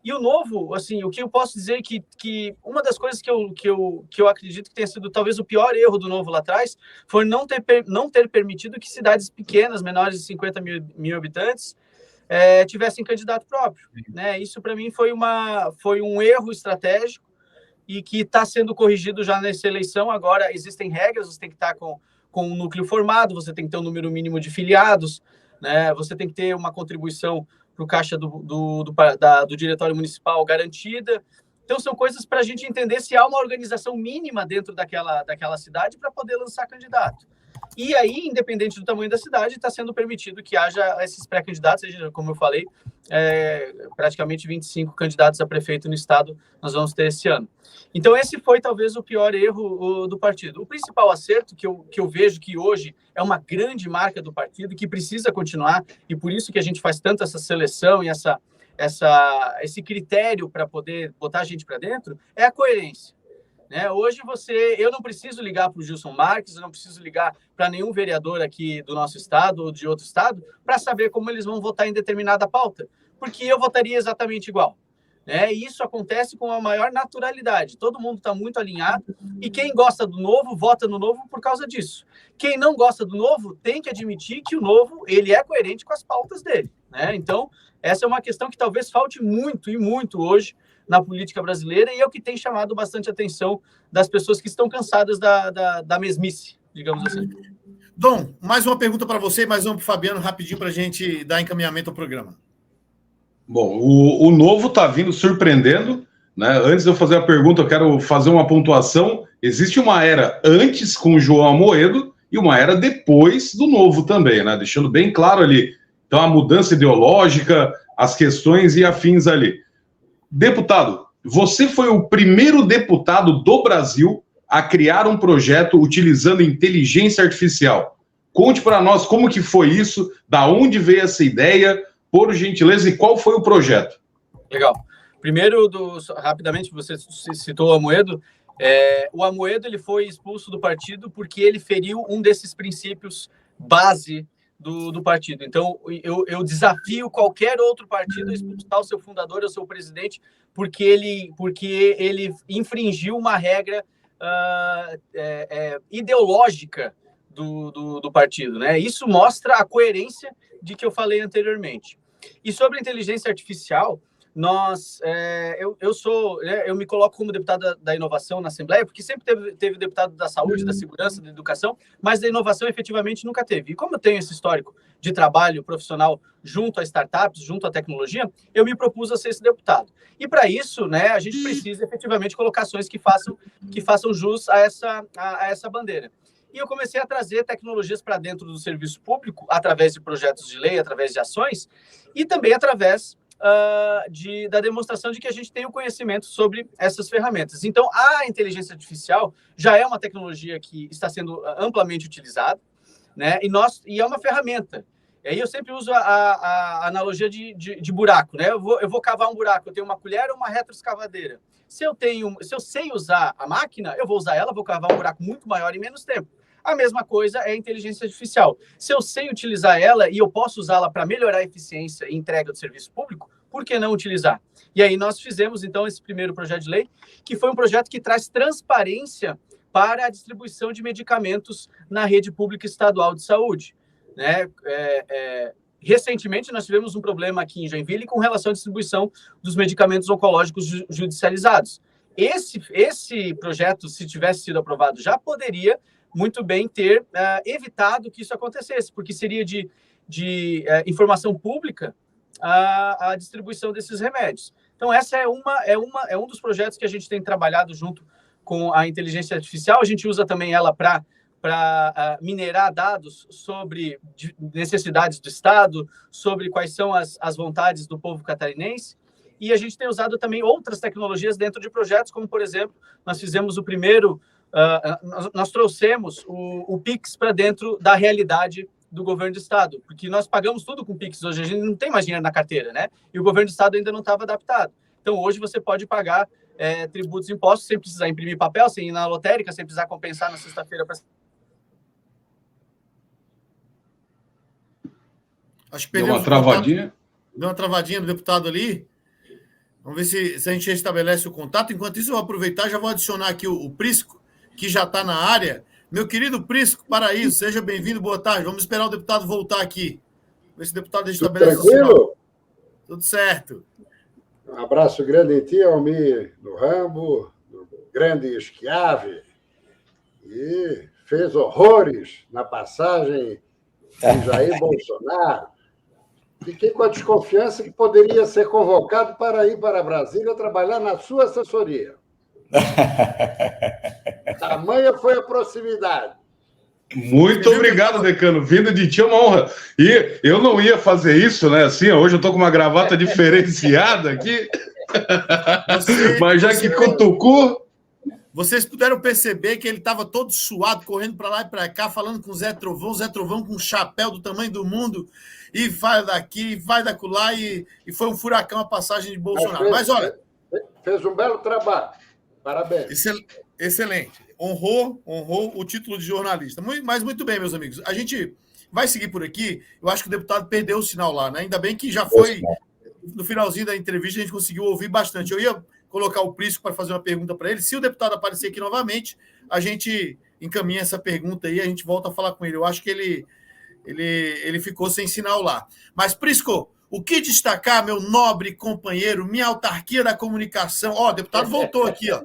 E o Novo, assim, o que eu posso dizer que uma das coisas que eu acredito que tenha sido talvez o pior erro do Novo lá atrás foi não ter permitido que cidades pequenas, menores de 50 mil habitantes, tivessem candidato próprio, né? Isso, para mim, foi um erro estratégico e que está sendo corrigido já nessa eleição. Agora, existem regras, você tem que estar com um núcleo formado, você tem que ter um número mínimo de filiados, né? Você tem que ter uma contribuição para o caixa do diretório municipal garantida. Então, são coisas para a gente entender se há uma organização mínima dentro daquela cidade para poder lançar candidato. E aí, independente do tamanho da cidade, está sendo permitido que haja esses pré-candidatos, como eu falei, praticamente 25 candidatos a prefeito no estado nós vamos ter esse ano. Então, esse foi talvez o pior erro do partido. O principal acerto que eu vejo que hoje é uma grande marca do partido, que precisa continuar, e por isso que a gente faz tanto essa seleção e esse critério para poder botar a gente para dentro, é a coerência. Hoje eu não preciso ligar para o Gilson Marques, eu não preciso ligar para nenhum vereador aqui do nosso estado ou de outro estado para saber como eles vão votar em determinada pauta, porque eu votaria exatamente igual. E isso acontece com a maior naturalidade. Todo mundo está muito alinhado e quem gosta do Novo vota no Novo por causa disso. Quem não gosta do Novo tem que admitir que o Novo ele é coerente com as pautas dele. Então, essa é uma questão que talvez falte muito e muito hoje na política brasileira, e é o que tem chamado bastante atenção das pessoas que estão cansadas da mesmice, digamos assim. Dom, mais uma pergunta para você e mais uma para o Fabiano, rapidinho, para a gente dar encaminhamento ao programa. Bom, o novo está vindo surpreendendo, né? Antes de eu fazer a pergunta, eu quero fazer uma pontuação. Existe uma era antes com o João Amoedo e uma era depois do novo também, né? Deixando bem claro ali. Então, a mudança ideológica, as questões e afins ali. Deputado, você foi o primeiro deputado do Brasil a criar um projeto utilizando inteligência artificial. Conte para nós como que foi isso, da onde veio essa ideia, por gentileza, e qual foi o projeto? Legal. Primeiro, rapidamente, você citou o Amoedo. O Amoedo ele foi expulso do partido porque ele feriu um desses princípios base do partido. Então, eu desafio qualquer outro partido a expulsar o seu fundador, o seu presidente, porque ele infringiu uma regra ideológica do partido, né? Isso mostra a coerência de que eu falei anteriormente. E sobre a inteligência artificial, eu me coloco como deputado da inovação na Assembleia, porque sempre teve deputado da saúde, da segurança, da educação, mas da inovação efetivamente nunca teve. E como eu tenho esse histórico de trabalho profissional junto a startups, junto à tecnologia, eu me propus a ser esse deputado. E para isso, né, a gente precisa efetivamente colocar ações que façam jus a essa bandeira. E eu comecei a trazer tecnologias para dentro do serviço público, através de projetos de lei, através de ações, e também através da demonstração de que a gente tem o conhecimento sobre essas ferramentas. Então, a inteligência artificial já é uma tecnologia que está sendo amplamente utilizada, né? E é uma ferramenta. E aí eu sempre uso a analogia de buraco, né? Eu vou cavar um buraco, eu tenho uma colher ou uma retroescavadeira. Se eu sei usar a máquina, eu vou usar ela, vou cavar um buraco muito maior em menos tempo. A mesma coisa é a inteligência artificial. Se eu sei utilizar ela e eu posso usá-la para melhorar a eficiência e entrega do serviço público, por que não utilizar? E aí nós fizemos, então, esse primeiro projeto de lei, que foi um projeto que traz transparência para a distribuição de medicamentos na rede pública estadual de saúde, né? Recentemente, nós tivemos um problema aqui em Joinville com relação à distribuição dos medicamentos oncológicos judicializados. Esse projeto, se tivesse sido aprovado já, poderia muito bem ter evitado que isso acontecesse, porque seria de informação pública a distribuição desses remédios. Então, essa é um dos projetos que a gente tem trabalhado junto com a inteligência artificial. A gente usa também ela para minerar dados sobre necessidades do Estado, sobre quais são as vontades do povo catarinense. E a gente tem usado também outras tecnologias dentro de projetos, como, por exemplo, nós fizemos o primeiro... nós trouxemos o Pix para dentro da realidade do governo do Estado, porque nós pagamos tudo com Pix hoje, a gente não tem mais dinheiro na carteira, né? E o governo do Estado ainda não estava adaptado. Então, hoje você pode pagar tributos e impostos sem precisar imprimir papel, sem ir na lotérica, sem precisar compensar na sexta-feira. Acho que deu uma travadinha. Deu uma travadinha no deputado ali. Vamos ver se a gente restabelece o contato. Enquanto isso, eu vou aproveitar e já vou adicionar aqui o Prisco, que já está na área. Meu querido Prisco Paraíso, seja bem-vindo, boa tarde. Vamos esperar o deputado voltar aqui. Ver se o deputado restabelece o sinal. Tranquilo? Tudo certo. Um abraço grande em ti, Almir, no Rambo, no grande Schiave. E fez horrores na passagem de Jair Bolsonaro. Fiquei com a desconfiança que poderia ser convocado para ir para Brasília trabalhar na sua assessoria. Tamanha foi a proximidade. Muito obrigado, decano. Vindo de ti é uma honra. E eu não ia fazer isso, né? Assim, hoje eu estou com uma gravata diferenciada aqui. Mas já que cutucou... Vocês puderam perceber que ele estava todo suado, correndo para lá e para cá, falando com o Zé Trovão com um chapéu do tamanho do mundo, e vai daqui, vai dacular, e foi um furacão a passagem de Bolsonaro. Mas olha... Fez um belo trabalho. Parabéns. Excelente. Honrou o título de jornalista. Mas muito bem, meus amigos. A gente vai seguir por aqui. Eu acho que o deputado perdeu o sinal lá, né? Ainda bem que já foi... No finalzinho da entrevista, a gente conseguiu ouvir bastante. Eu ia colocar o Prisco para fazer uma pergunta para ele. Se o deputado aparecer aqui novamente, a gente encaminha essa pergunta aí, a gente volta a falar com ele. Eu acho que ele ficou sem sinal lá. Mas, Prisco, O que destacar, meu nobre companheiro, minha autarquia da comunicação? Ó, o deputado voltou aqui, ó.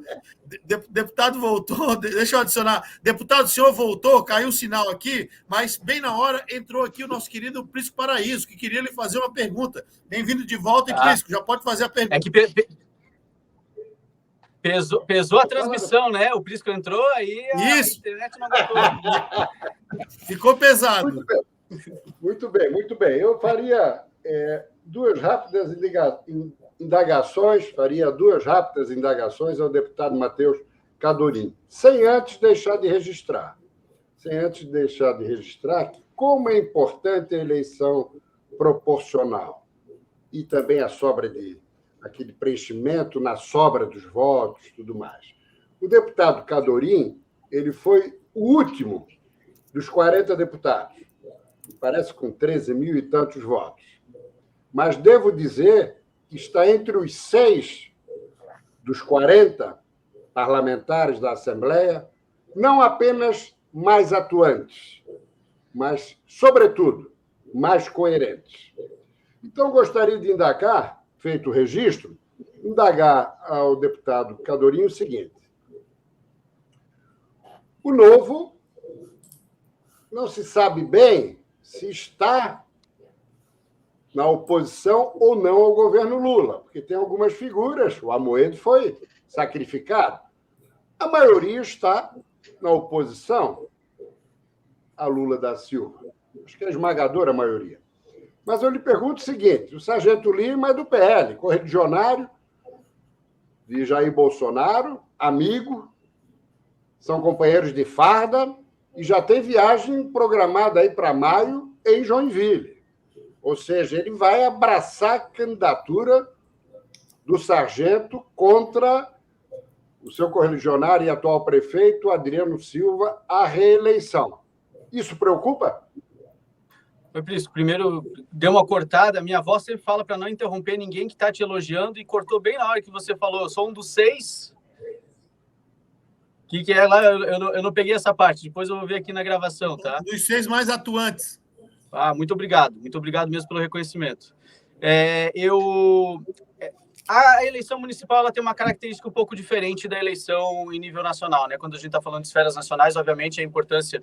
Deputado voltou, deixa eu adicionar. Deputado, o senhor voltou, caiu o sinal aqui, mas bem na hora entrou aqui o nosso querido Prisco Paraíso, que queria lhe fazer uma pergunta. Bem-vindo de volta, Prisco, já pode fazer a pergunta. É que pesou a transmissão, né? O Prisco entrou, aí a internet não aguentou. Ficou pesado. Muito bem, muito bem. Eu faria duas rápidas indagações ao deputado Matheus Cadorim, sem antes deixar de registrar que como é importante a eleição proporcional e também a sobra aquele preenchimento na sobra dos votos, tudo mais. O deputado Cadorim, ele foi o último dos 40 deputados, parece com 13 mil e tantos votos. Mas devo dizer que está entre os 6 dos 40 parlamentares da Assembleia, não apenas mais atuantes, mas, sobretudo, mais coerentes. Então, gostaria de indagar, feito o registro, ao deputado Cadorim o seguinte: o Novo não se sabe bem se está na oposição ou não ao governo Lula, porque tem algumas figuras, o Amoedo foi sacrificado. A maioria está na oposição a Lula da Silva. Acho que é a esmagadora maioria. Mas eu lhe pergunto o seguinte: o Sargento Lima é do PL, correligionário de Jair Bolsonaro, amigo, são companheiros de farda e já tem viagem programada aí para maio em Joinville. Ou seja, ele vai abraçar a candidatura do sargento contra o seu correligionário e atual prefeito, Adriano Silva, à reeleição. Isso preocupa? Prisco, primeiro, deu uma cortada. Minha avó sempre fala para não interromper ninguém que está te elogiando e cortou bem na hora que você falou. Eu sou um dos 6. O que é lá? Eu não peguei essa parte. Depois eu vou ver aqui na gravação, tá? Dos 6 mais atuantes. Muito obrigado. Muito obrigado mesmo pelo reconhecimento. A eleição municipal ela tem uma característica um pouco diferente da eleição em nível nacional, né? Quando a gente está falando de esferas nacionais, obviamente a importância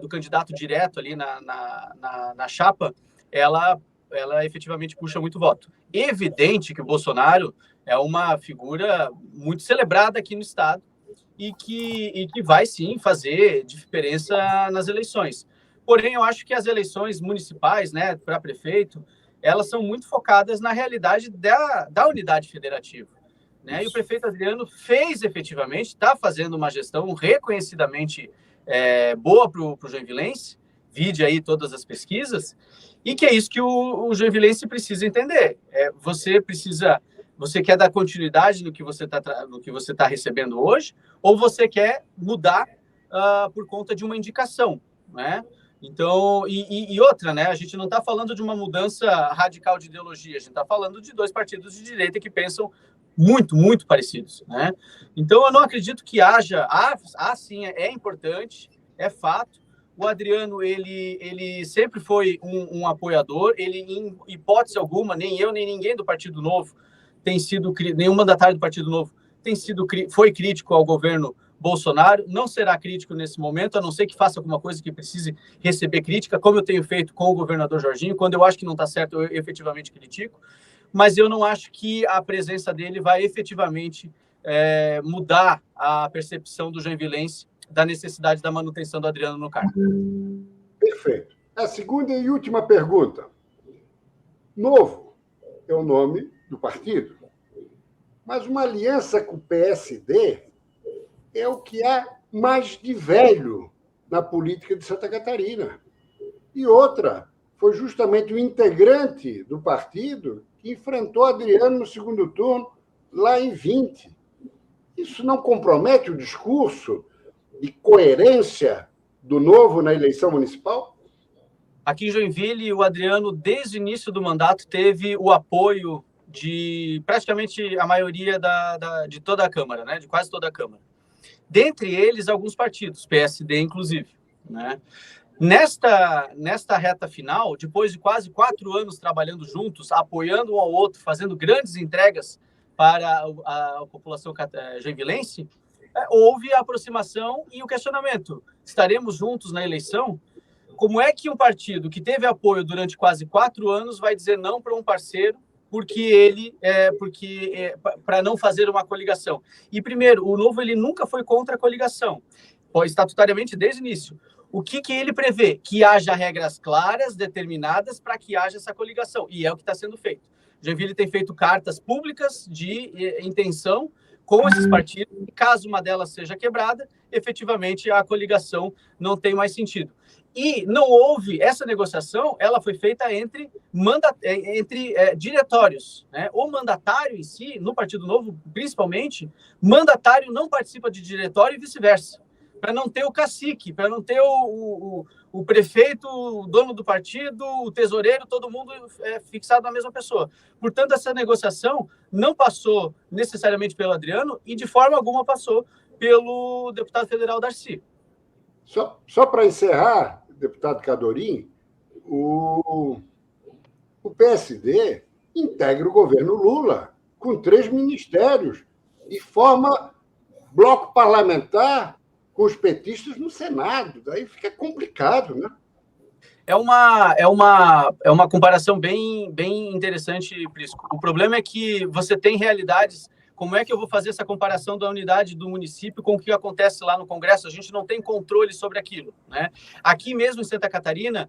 do candidato direto ali na chapa, ela efetivamente puxa muito voto. Evidente que o Bolsonaro é uma figura muito celebrada aqui no estado e que vai sim fazer diferença nas eleições. Porém, eu acho que as eleições municipais, né, para prefeito, elas são muito focadas na realidade da unidade federativa, né? E o prefeito Adriano fez efetivamente, está fazendo uma gestão reconhecidamente boa para o joinvilense, vide aí todas as pesquisas, e que é isso que o joinvilense precisa entender. Você quer dar continuidade no que você tá recebendo hoje, ou você quer mudar por conta de uma indicação, né? Então, e outra, né? A gente não está falando de uma mudança radical de ideologia, a gente está falando de 2 partidos de direita que pensam muito, muito parecidos, né? Então, eu não acredito que haja... sim, é importante, é fato. O Adriano, ele sempre foi um apoiador, ele, em hipótese alguma, nem eu, nem ninguém do Partido Novo nenhum mandatário do Partido Novo foi crítico ao governo Bolsonaro, não será crítico nesse momento, a não ser que faça alguma coisa que precise receber crítica, como eu tenho feito com o governador Jorginho. Quando eu acho que não está certo, eu efetivamente critico, mas eu não acho que a presença dele vai efetivamente mudar a percepção do joinvilense da necessidade da manutenção do Adriano no cargo. Perfeito. A segunda e última pergunta. Novo é o nome do partido, mas uma aliança com o PSD é o que há mais de velho na política de Santa Catarina. E outra, foi justamente o integrante do partido que enfrentou Adriano no segundo turno, lá em 20. Isso não compromete o discurso de coerência do Novo na eleição municipal? Aqui em Joinville, o Adriano, desde o início do mandato, teve o apoio de praticamente a maioria de toda a Câmara, né? De quase toda a Câmara. Dentre eles, alguns partidos, PSD inclusive, né? Nesta reta final, depois de quase 4 anos trabalhando juntos, apoiando um ao outro, fazendo grandes entregas para a população joinvilense, houve a aproximação e o questionamento. Estaremos juntos na eleição? Como é que um partido que teve apoio durante quase 4 anos vai dizer não para um parceiro para não fazer uma coligação? E primeiro, o Novo ele nunca foi contra a coligação, estatutariamente desde o início. O que ele prevê? Que haja regras claras, determinadas, para que haja essa coligação. E é o que está sendo feito. Joinville tem feito cartas públicas de intenção com esses partidos, e caso uma delas seja quebrada, efetivamente a coligação não tem mais sentido. E não houve essa negociação, ela foi feita entre diretórios, né? O mandatário em si, no Partido Novo, principalmente, mandatário não participa de diretório e vice-versa, para não ter o cacique, para não ter o prefeito, o dono do partido, o tesoureiro, todo mundo fixado na mesma pessoa. Portanto, essa negociação não passou necessariamente pelo Adriano e, de forma alguma, passou pelo deputado federal Darcy. Só para encerrar, deputado Cadorim, o PSD integra o governo Lula com 3 ministérios e forma bloco parlamentar com os petistas no Senado. Daí fica complicado, né? É uma comparação bem interessante, Prisco. O problema é que você tem realidades. Como é que eu vou fazer essa comparação da unidade do município com o que acontece lá no Congresso? A gente não tem controle sobre aquilo, né? Aqui mesmo em Santa Catarina,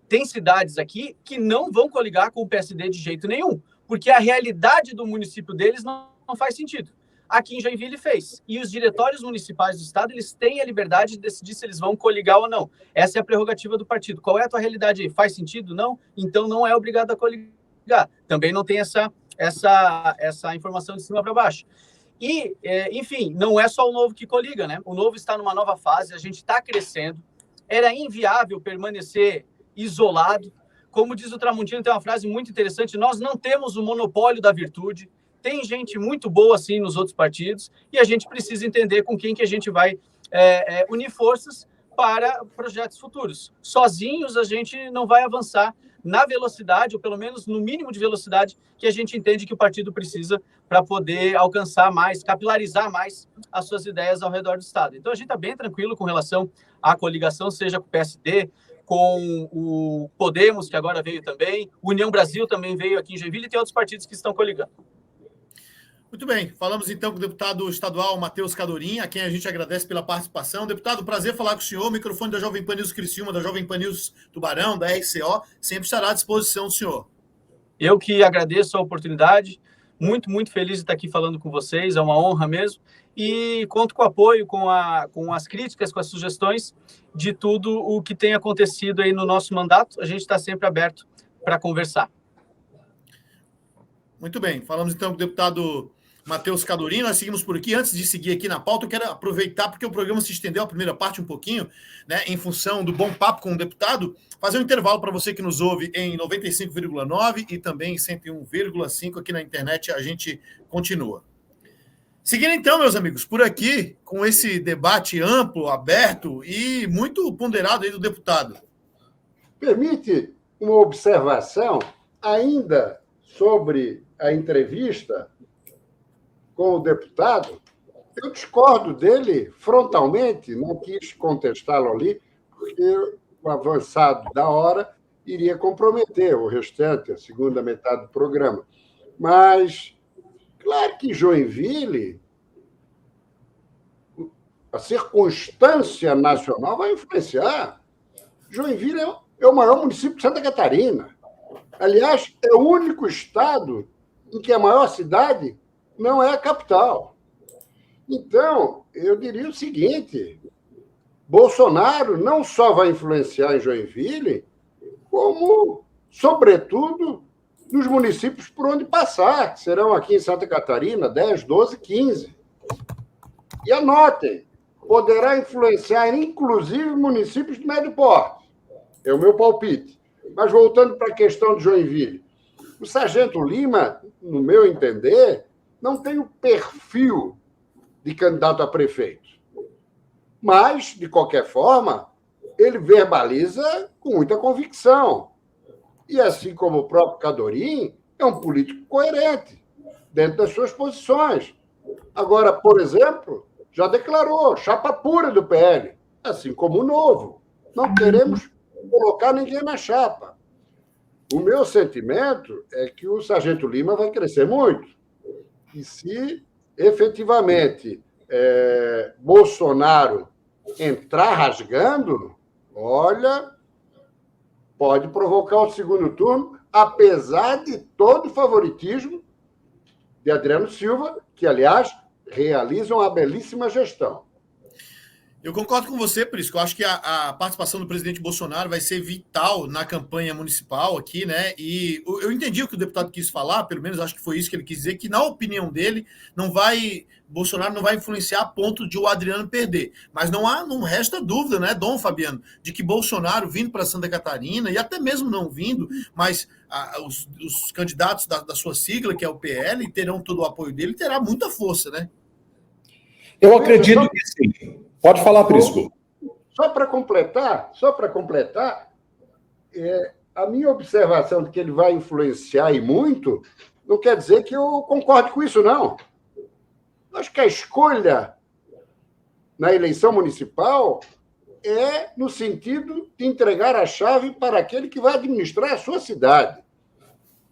tem cidades aqui que não vão coligar com o PSD de jeito nenhum, porque a realidade do município deles não faz sentido. Aqui em Joinville fez. E os diretórios municipais do estado, eles têm a liberdade de decidir se eles vão coligar ou não. Essa é a prerrogativa do partido. Qual é a tua realidade aí? Faz sentido? Não? Então não é obrigado a coligar. Também não tem essa informação de cima para baixo. E, enfim, não é só o Novo que coliga, né? O Novo está numa nova fase, a gente está crescendo. Era inviável permanecer isolado. Como diz o Tramontino, tem uma frase muito interessante: nós não temos o monopólio da virtude. Tem gente muito boa, assim, nos outros partidos, e a gente precisa entender com quem que a gente vai unir forças para projetos futuros. Sozinhos, a gente não vai avançar na velocidade, ou pelo menos no mínimo de velocidade que a gente entende que o partido precisa para poder alcançar mais, capilarizar mais as suas ideias ao redor do Estado. Então, a gente está bem tranquilo com relação à coligação, seja com o PSD, com o Podemos, que agora veio também, o União Brasil também veio aqui em Joinville, e tem outros partidos que estão coligando. Muito bem, falamos então com o deputado estadual Matheus Cadorim, a quem a gente agradece pela participação. Deputado, prazer falar com o senhor. O microfone da Jovem Pan News Criciúma, da Jovem Pan News Tubarão, da RCO, sempre estará à disposição do senhor. Eu que agradeço a oportunidade, muito feliz de estar aqui falando com vocês, é uma honra mesmo, e conto com o apoio, com as críticas, com as sugestões de tudo o que tem acontecido aí no nosso mandato. A gente está sempre aberto para conversar. Muito bem, falamos então com o deputado Matheus Cadorim, nós seguimos por aqui. Antes de seguir aqui na pauta, eu quero aproveitar, porque o programa se estendeu a primeira parte um pouquinho, né, em função do bom papo com o deputado, fazer um intervalo para você que nos ouve em 95,9 e também em 101,5 aqui na internet. A gente continua. Seguindo então, meus amigos, por aqui, com esse debate amplo, aberto e muito ponderado aí do deputado. Permite uma observação ainda sobre a entrevista com o deputado? Eu discordo dele frontalmente, não quis contestá-lo ali, porque o avançado da hora iria comprometer o restante, a segunda metade do programa. Mas, claro que Joinville, a circunstância nacional vai influenciar. Joinville é o maior município de Santa Catarina. Aliás, é o único estado em que a maior cidade não é a capital. Então, eu diria o seguinte: Bolsonaro não só vai influenciar em Joinville, como, sobretudo, nos municípios por onde passar, que serão aqui em Santa Catarina 10, 12, 15. E anotem, poderá influenciar, inclusive, municípios de médio porte. É o meu palpite. Mas, voltando para a questão de Joinville, o Sargento Lima, no meu entender, não tem o perfil de candidato a prefeito. Mas, de qualquer forma, ele verbaliza com muita convicção. E assim como o próprio Cadorim, é um político coerente dentro das suas posições. Agora, por exemplo, já declarou chapa pura do PL, assim como o Novo. Não queremos colocar ninguém na chapa. O meu sentimento é que o Sargento Lima vai crescer muito. E se efetivamente Bolsonaro entrar rasgando, olha, pode provocar o segundo turno, apesar de todo o favoritismo de Adriano Silva, que, aliás, realiza uma belíssima gestão. Eu concordo com você, Prisco. Eu acho que a participação do presidente Bolsonaro vai ser vital na campanha municipal aqui, né? E eu entendi o que o deputado quis falar, pelo menos acho que foi isso que ele quis dizer, que na opinião dele, Bolsonaro não vai influenciar a ponto de o Adriano perder. Mas não resta dúvida, né, Dom Fabiano, de que Bolsonaro vindo para Santa Catarina, e até mesmo não vindo, mas os candidatos da sua sigla, que é o PL, terão todo o apoio dele, terá muita força, né? Eu acredito que sim. Pode falar, Prisco. Só para completar, a minha observação de que ele vai influenciar e muito, não quer dizer que eu concorde com isso, não. Acho que a escolha na eleição municipal é no sentido de entregar a chave para aquele que vai administrar a sua cidade.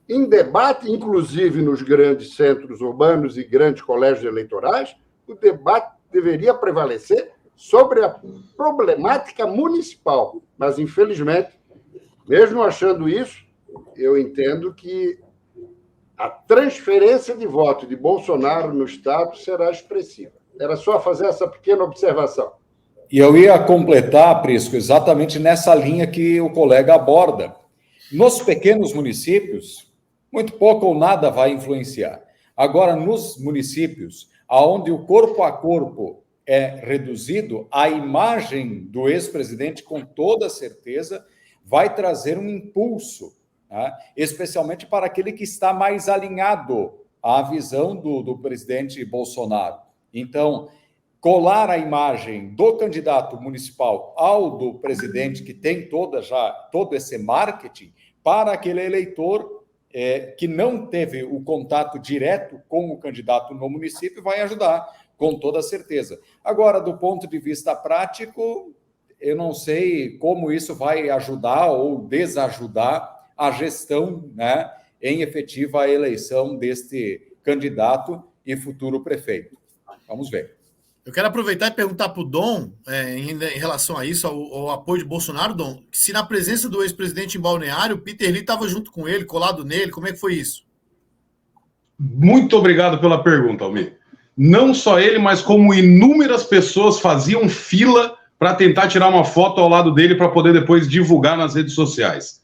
Em debate, inclusive nos grandes centros urbanos e grandes colégios eleitorais, o debate deveria prevalecer sobre a problemática municipal. Mas, infelizmente, mesmo achando isso, eu entendo que a transferência de voto de Bolsonaro no Estado será expressiva. Era só fazer essa pequena observação. E eu ia completar, Prisco, exatamente nessa linha que o colega aborda. Nos pequenos municípios, muito pouco ou nada vai influenciar. Agora, nos municípios onde o corpo a corpo é reduzido, a imagem do ex-presidente, com toda certeza, vai trazer um impulso, né? Especialmente para aquele que está mais alinhado à visão do presidente Bolsonaro. Então, colar a imagem do candidato municipal ao do presidente, que tem todo esse marketing, para aquele eleitor que não teve o contato direto com o candidato no município, vai ajudar, com toda certeza. Agora, do ponto de vista prático, eu não sei como isso vai ajudar ou desajudar a gestão, né, em efetiva eleição deste candidato e futuro prefeito. Vamos ver. Eu quero aproveitar e perguntar para o Dom, em relação a isso, ao apoio de Bolsonaro, Dom, se na presença do ex-presidente em Balneário, o Peter Lee estava junto com ele, colado nele, como é que foi isso? Muito obrigado pela pergunta, Almir. Não só ele, mas como inúmeras pessoas faziam fila para tentar tirar uma foto ao lado dele para poder depois divulgar nas redes sociais.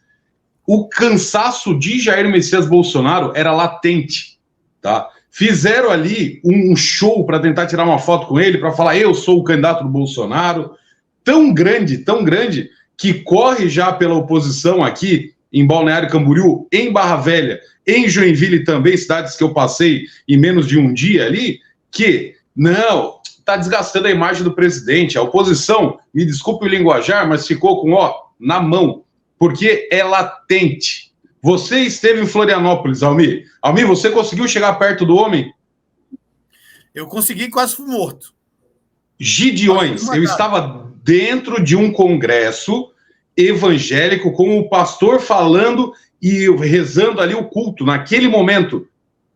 O cansaço de Jair Messias Bolsonaro era latente, tá? Fizeram ali um show para tentar tirar uma foto com ele, para falar, eu sou o candidato do Bolsonaro, tão grande, que corre já pela oposição aqui em Balneário Camboriú, em Barra Velha, em Joinville também, cidades que eu passei em menos de um dia ali, que, não, está desgastando a imagem do presidente. A oposição, me desculpe o linguajar, mas ficou com, na mão, porque é latente. Você esteve em Florianópolis, Almir. Almir, você conseguiu chegar perto do homem? Eu consegui, quase fui morto. Gideões, eu estava dentro de um congresso evangélico com o pastor falando e rezando ali o culto, naquele momento.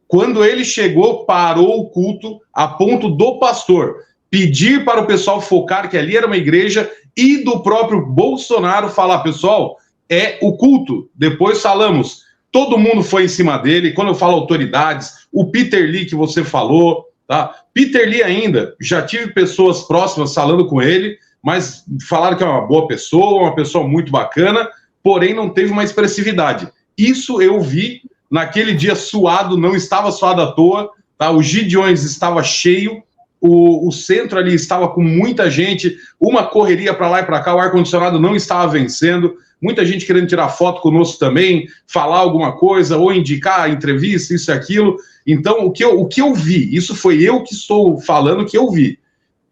Quando ele chegou, parou o culto a ponto do pastor pedir para o pessoal focar que ali era uma igreja e do próprio Bolsonaro falar, pessoal, é o culto. Depois falamos, todo mundo foi em cima dele. Quando eu falo autoridades, o Peter Lee que você falou, tá? Peter Lee ainda, já tive pessoas próximas falando com ele, mas falaram que é uma boa pessoa, uma pessoa muito bacana, porém não teve uma expressividade. Isso eu vi naquele dia suado, não estava suado à toa, tá? O Gideões estava cheio, o centro ali estava com muita gente, uma correria para lá e para cá, o ar-condicionado não estava vencendo, muita gente querendo tirar foto conosco também, falar alguma coisa, ou indicar entrevista, isso e aquilo. Então, o que eu vi, isso foi eu que estou falando que eu vi,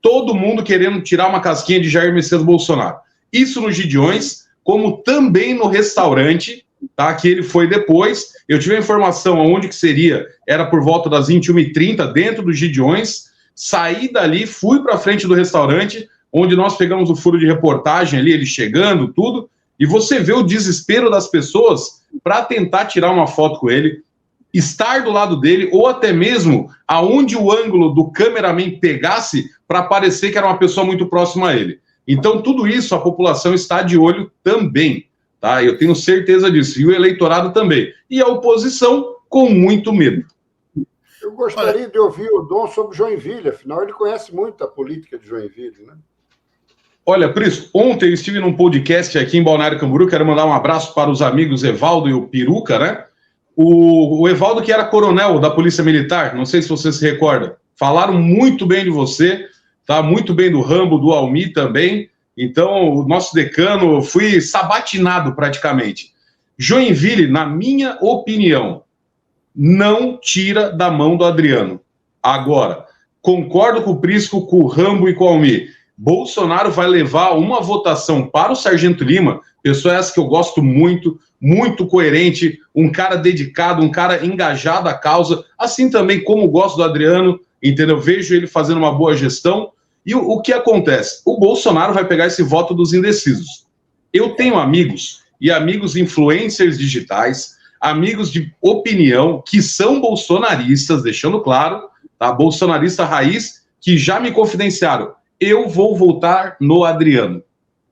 todo mundo querendo tirar uma casquinha de Jair Messias Bolsonaro. isso no Gideões, como também no restaurante, tá? Que ele foi depois. Eu tive a informação aonde que seria, era por volta das 21h30, dentro do Gideões. Saí dali, fui para frente do restaurante, onde nós pegamos o furo de reportagem ali, ele chegando, tudo, e você vê o desespero das pessoas para tentar tirar uma foto com ele, estar do lado dele, ou até mesmo aonde o ângulo do cameraman pegasse para parecer que era uma pessoa muito próxima a ele. Então, tudo isso a população está de olho também, tá? Eu tenho certeza disso, e o eleitorado também. E a oposição com muito medo. Eu gostaria de ouvir o Dom sobre Joinville, afinal ele conhece muito a política de Joinville, né? Olha, Prisco, ontem eu estive num podcast aqui em Balneário Camboriú, quero mandar um abraço para os amigos Evaldo e o Peruca, né? O Evaldo, que era coronel da Polícia Militar, não sei se você se recorda, falaram muito bem de você, tá? Muito bem do Rambo, do Almi também. Então, o nosso decano, fui sabatinado praticamente. Joinville, na minha opinião, não tira da mão do Adriano. Agora, concordo com o Prisco, com o Rambo e com o Almi. Bolsonaro vai levar uma votação para o Sargento Lima, pessoa essa que eu gosto muito, muito coerente, um cara dedicado, um cara engajado à causa, assim também como gosto do Adriano, entendeu? Vejo ele fazendo uma boa gestão. E o que acontece? O Bolsonaro vai pegar esse voto dos indecisos. Eu tenho amigos, e amigos influencers digitais, amigos de opinião, que são bolsonaristas, deixando claro, tá? Bolsonarista raiz, que já me confidenciaram. Eu vou votar no Adriano.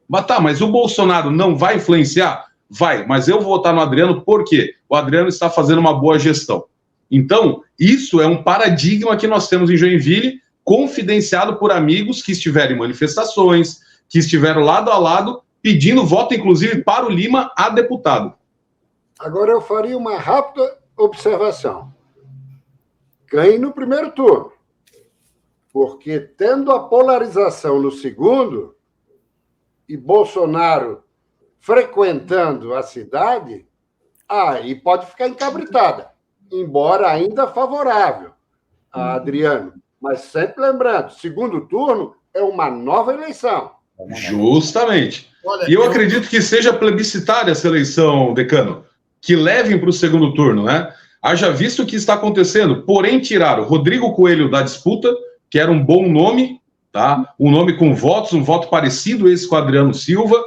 Mas tá, mas o Bolsonaro não vai influenciar? Vai, mas eu vou votar no Adriano porque o Adriano está fazendo uma boa gestão. Então, isso é um paradigma que nós temos em Joinville, confidenciado por amigos que estiveram em manifestações, que estiveram lado a lado, pedindo voto, inclusive, para o Lima a deputado. Agora eu faria uma rápida observação. Ganhe no primeiro turno. Porque, tendo a polarização no segundo, e Bolsonaro frequentando a cidade, aí pode ficar encabritada, embora ainda favorável a Adriano. Mas sempre lembrando, segundo turno é uma nova eleição. Justamente. E eu acredito que seja plebiscitária essa eleição, decano, que levem para o segundo turno, né? Haja visto o que está acontecendo, porém tiraram Rodrigo Coelho da disputa, que era um bom nome, tá? Um nome com votos, um voto parecido esse com Adriano Silva.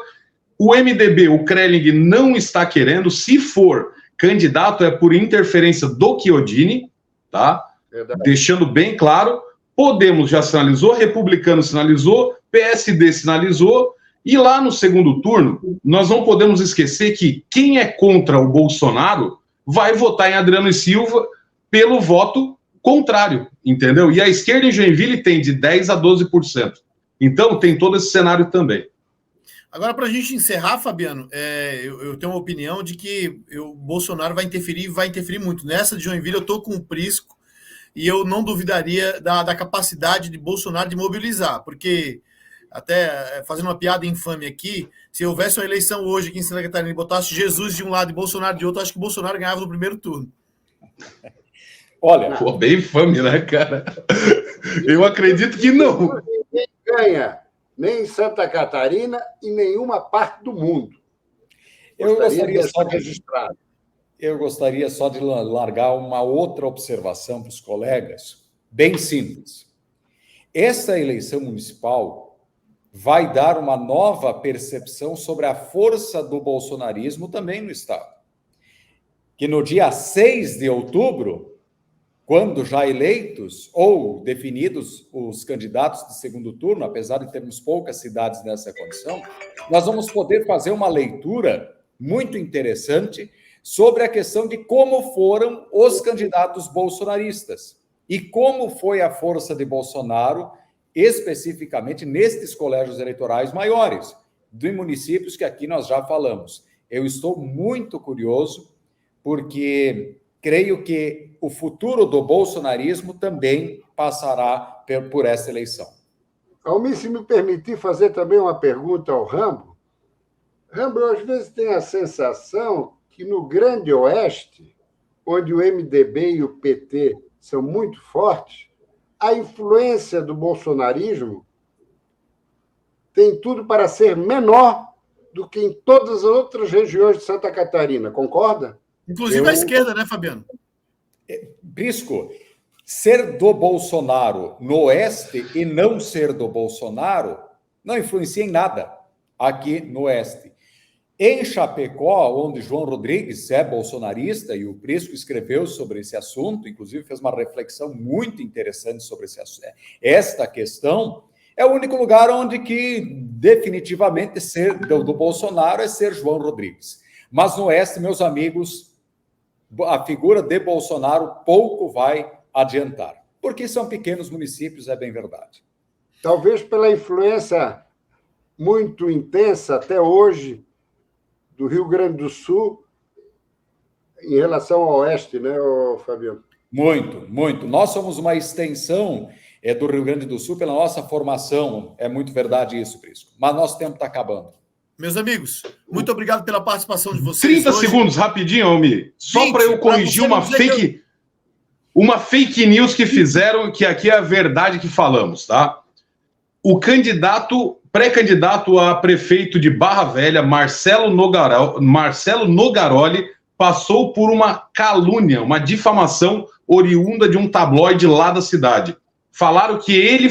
O MDB, o Krelling, não está querendo. Se for candidato, é por interferência do Chiodini, tá? Verdade. Deixando bem claro. Podemos já sinalizou, Republicano sinalizou, PSD sinalizou. E lá no segundo turno, nós não podemos esquecer que quem é contra o Bolsonaro vai votar em Adriano Silva pelo voto contrário, entendeu? E a esquerda em Joinville tem de 10% a 12%. Então, tem todo esse cenário também. Agora, para a gente encerrar, Fabiano, eu tenho uma opinião de que o Bolsonaro vai interferir muito. Nessa de Joinville, eu estou com o Prisco e eu não duvidaria da capacidade de Bolsonaro de mobilizar, porque, até fazendo uma piada infame aqui, se houvesse uma eleição hoje aqui em Santa Catarina e botasse Jesus de um lado e Bolsonaro de outro, acho que Bolsonaro ganhava no primeiro turno. Olha, pô, bem infame, né, cara? Eu acredito que não. Ninguém ganha, nem em Santa Catarina e nenhuma parte do mundo. Eu gostaria só de largar uma outra observação para os colegas, bem simples. Essa eleição municipal vai dar uma nova percepção sobre a força do bolsonarismo também no Estado. Que no dia 6 de outubro, quando já eleitos ou definidos os candidatos de segundo turno, apesar de termos poucas cidades nessa condição, nós vamos poder fazer uma leitura muito interessante sobre a questão de como foram os candidatos bolsonaristas e como foi a força de Bolsonaro, especificamente nestes colégios eleitorais maiores, de municípios que aqui nós já falamos. Eu estou muito curioso, porque creio que o futuro do bolsonarismo também passará por essa eleição. Almir, se me permitir fazer também uma pergunta ao Rambo. Rambo, eu às vezes tenho a sensação que no Grande Oeste, onde o MDB e o PT são muito fortes, a influência do bolsonarismo tem tudo para ser menor do que em todas as outras regiões de Santa Catarina. Concorda? Inclusive a esquerda, né, Fabiano? Prisco, ser do Bolsonaro no Oeste e não ser do Bolsonaro não influencia em nada aqui no Oeste. Em Chapecó, onde João Rodrigues é bolsonarista, e o Prisco escreveu sobre esse assunto, inclusive fez uma reflexão muito interessante sobre esta questão, é o único lugar onde que definitivamente ser do Bolsonaro é ser João Rodrigues. Mas no Oeste, meus amigos, a figura de Bolsonaro pouco vai adiantar, porque são pequenos municípios, é bem verdade. Talvez pela influência muito intensa até hoje do Rio Grande do Sul em relação ao Oeste, né, Fabiano? Muito, muito. Nós somos uma extensão do Rio Grande do Sul pela nossa formação, é muito verdade isso, Prisco. Mas nosso tempo está acabando. Meus amigos, muito obrigado pela participação de vocês. 30 hoje. Segundos, rapidinho, Almir. Só para eu corrigir uma fake news que fizeram, que aqui é a verdade que falamos, tá? O pré-candidato a prefeito de Barra Velha, Marcelo Nogaroli, passou por uma calúnia, uma difamação oriunda de um tabloide lá da cidade. Falaram que ele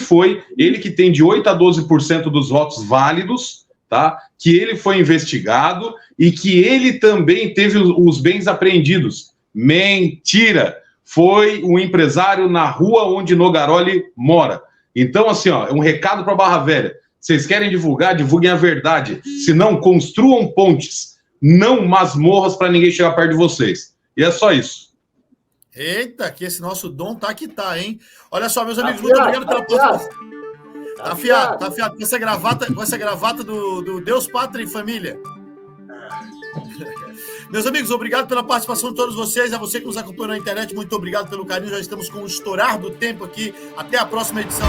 que tem de 8% a 12% dos votos válidos, tá? Que ele foi investigado e que ele também teve os bens apreendidos. Mentira! Foi um empresário na rua onde Nogaroli mora. Então, assim, ó, é um recado para Barra Velha. Vocês querem divulgar? Divulguem a verdade. Se não, construam pontes, não masmorras para ninguém chegar perto de vocês. E é só isso. Eita, que esse nosso dom tá que tá, hein? Olha só, meus amigos, muito obrigado pela participação. Tá afiado. Com essa gravata do Deus, Pátria e Família. Meus amigos, obrigado pela participação de todos vocês. A você que nos acompanhou na internet, muito obrigado pelo carinho. Já estamos com o estourar do tempo aqui. Até a próxima edição.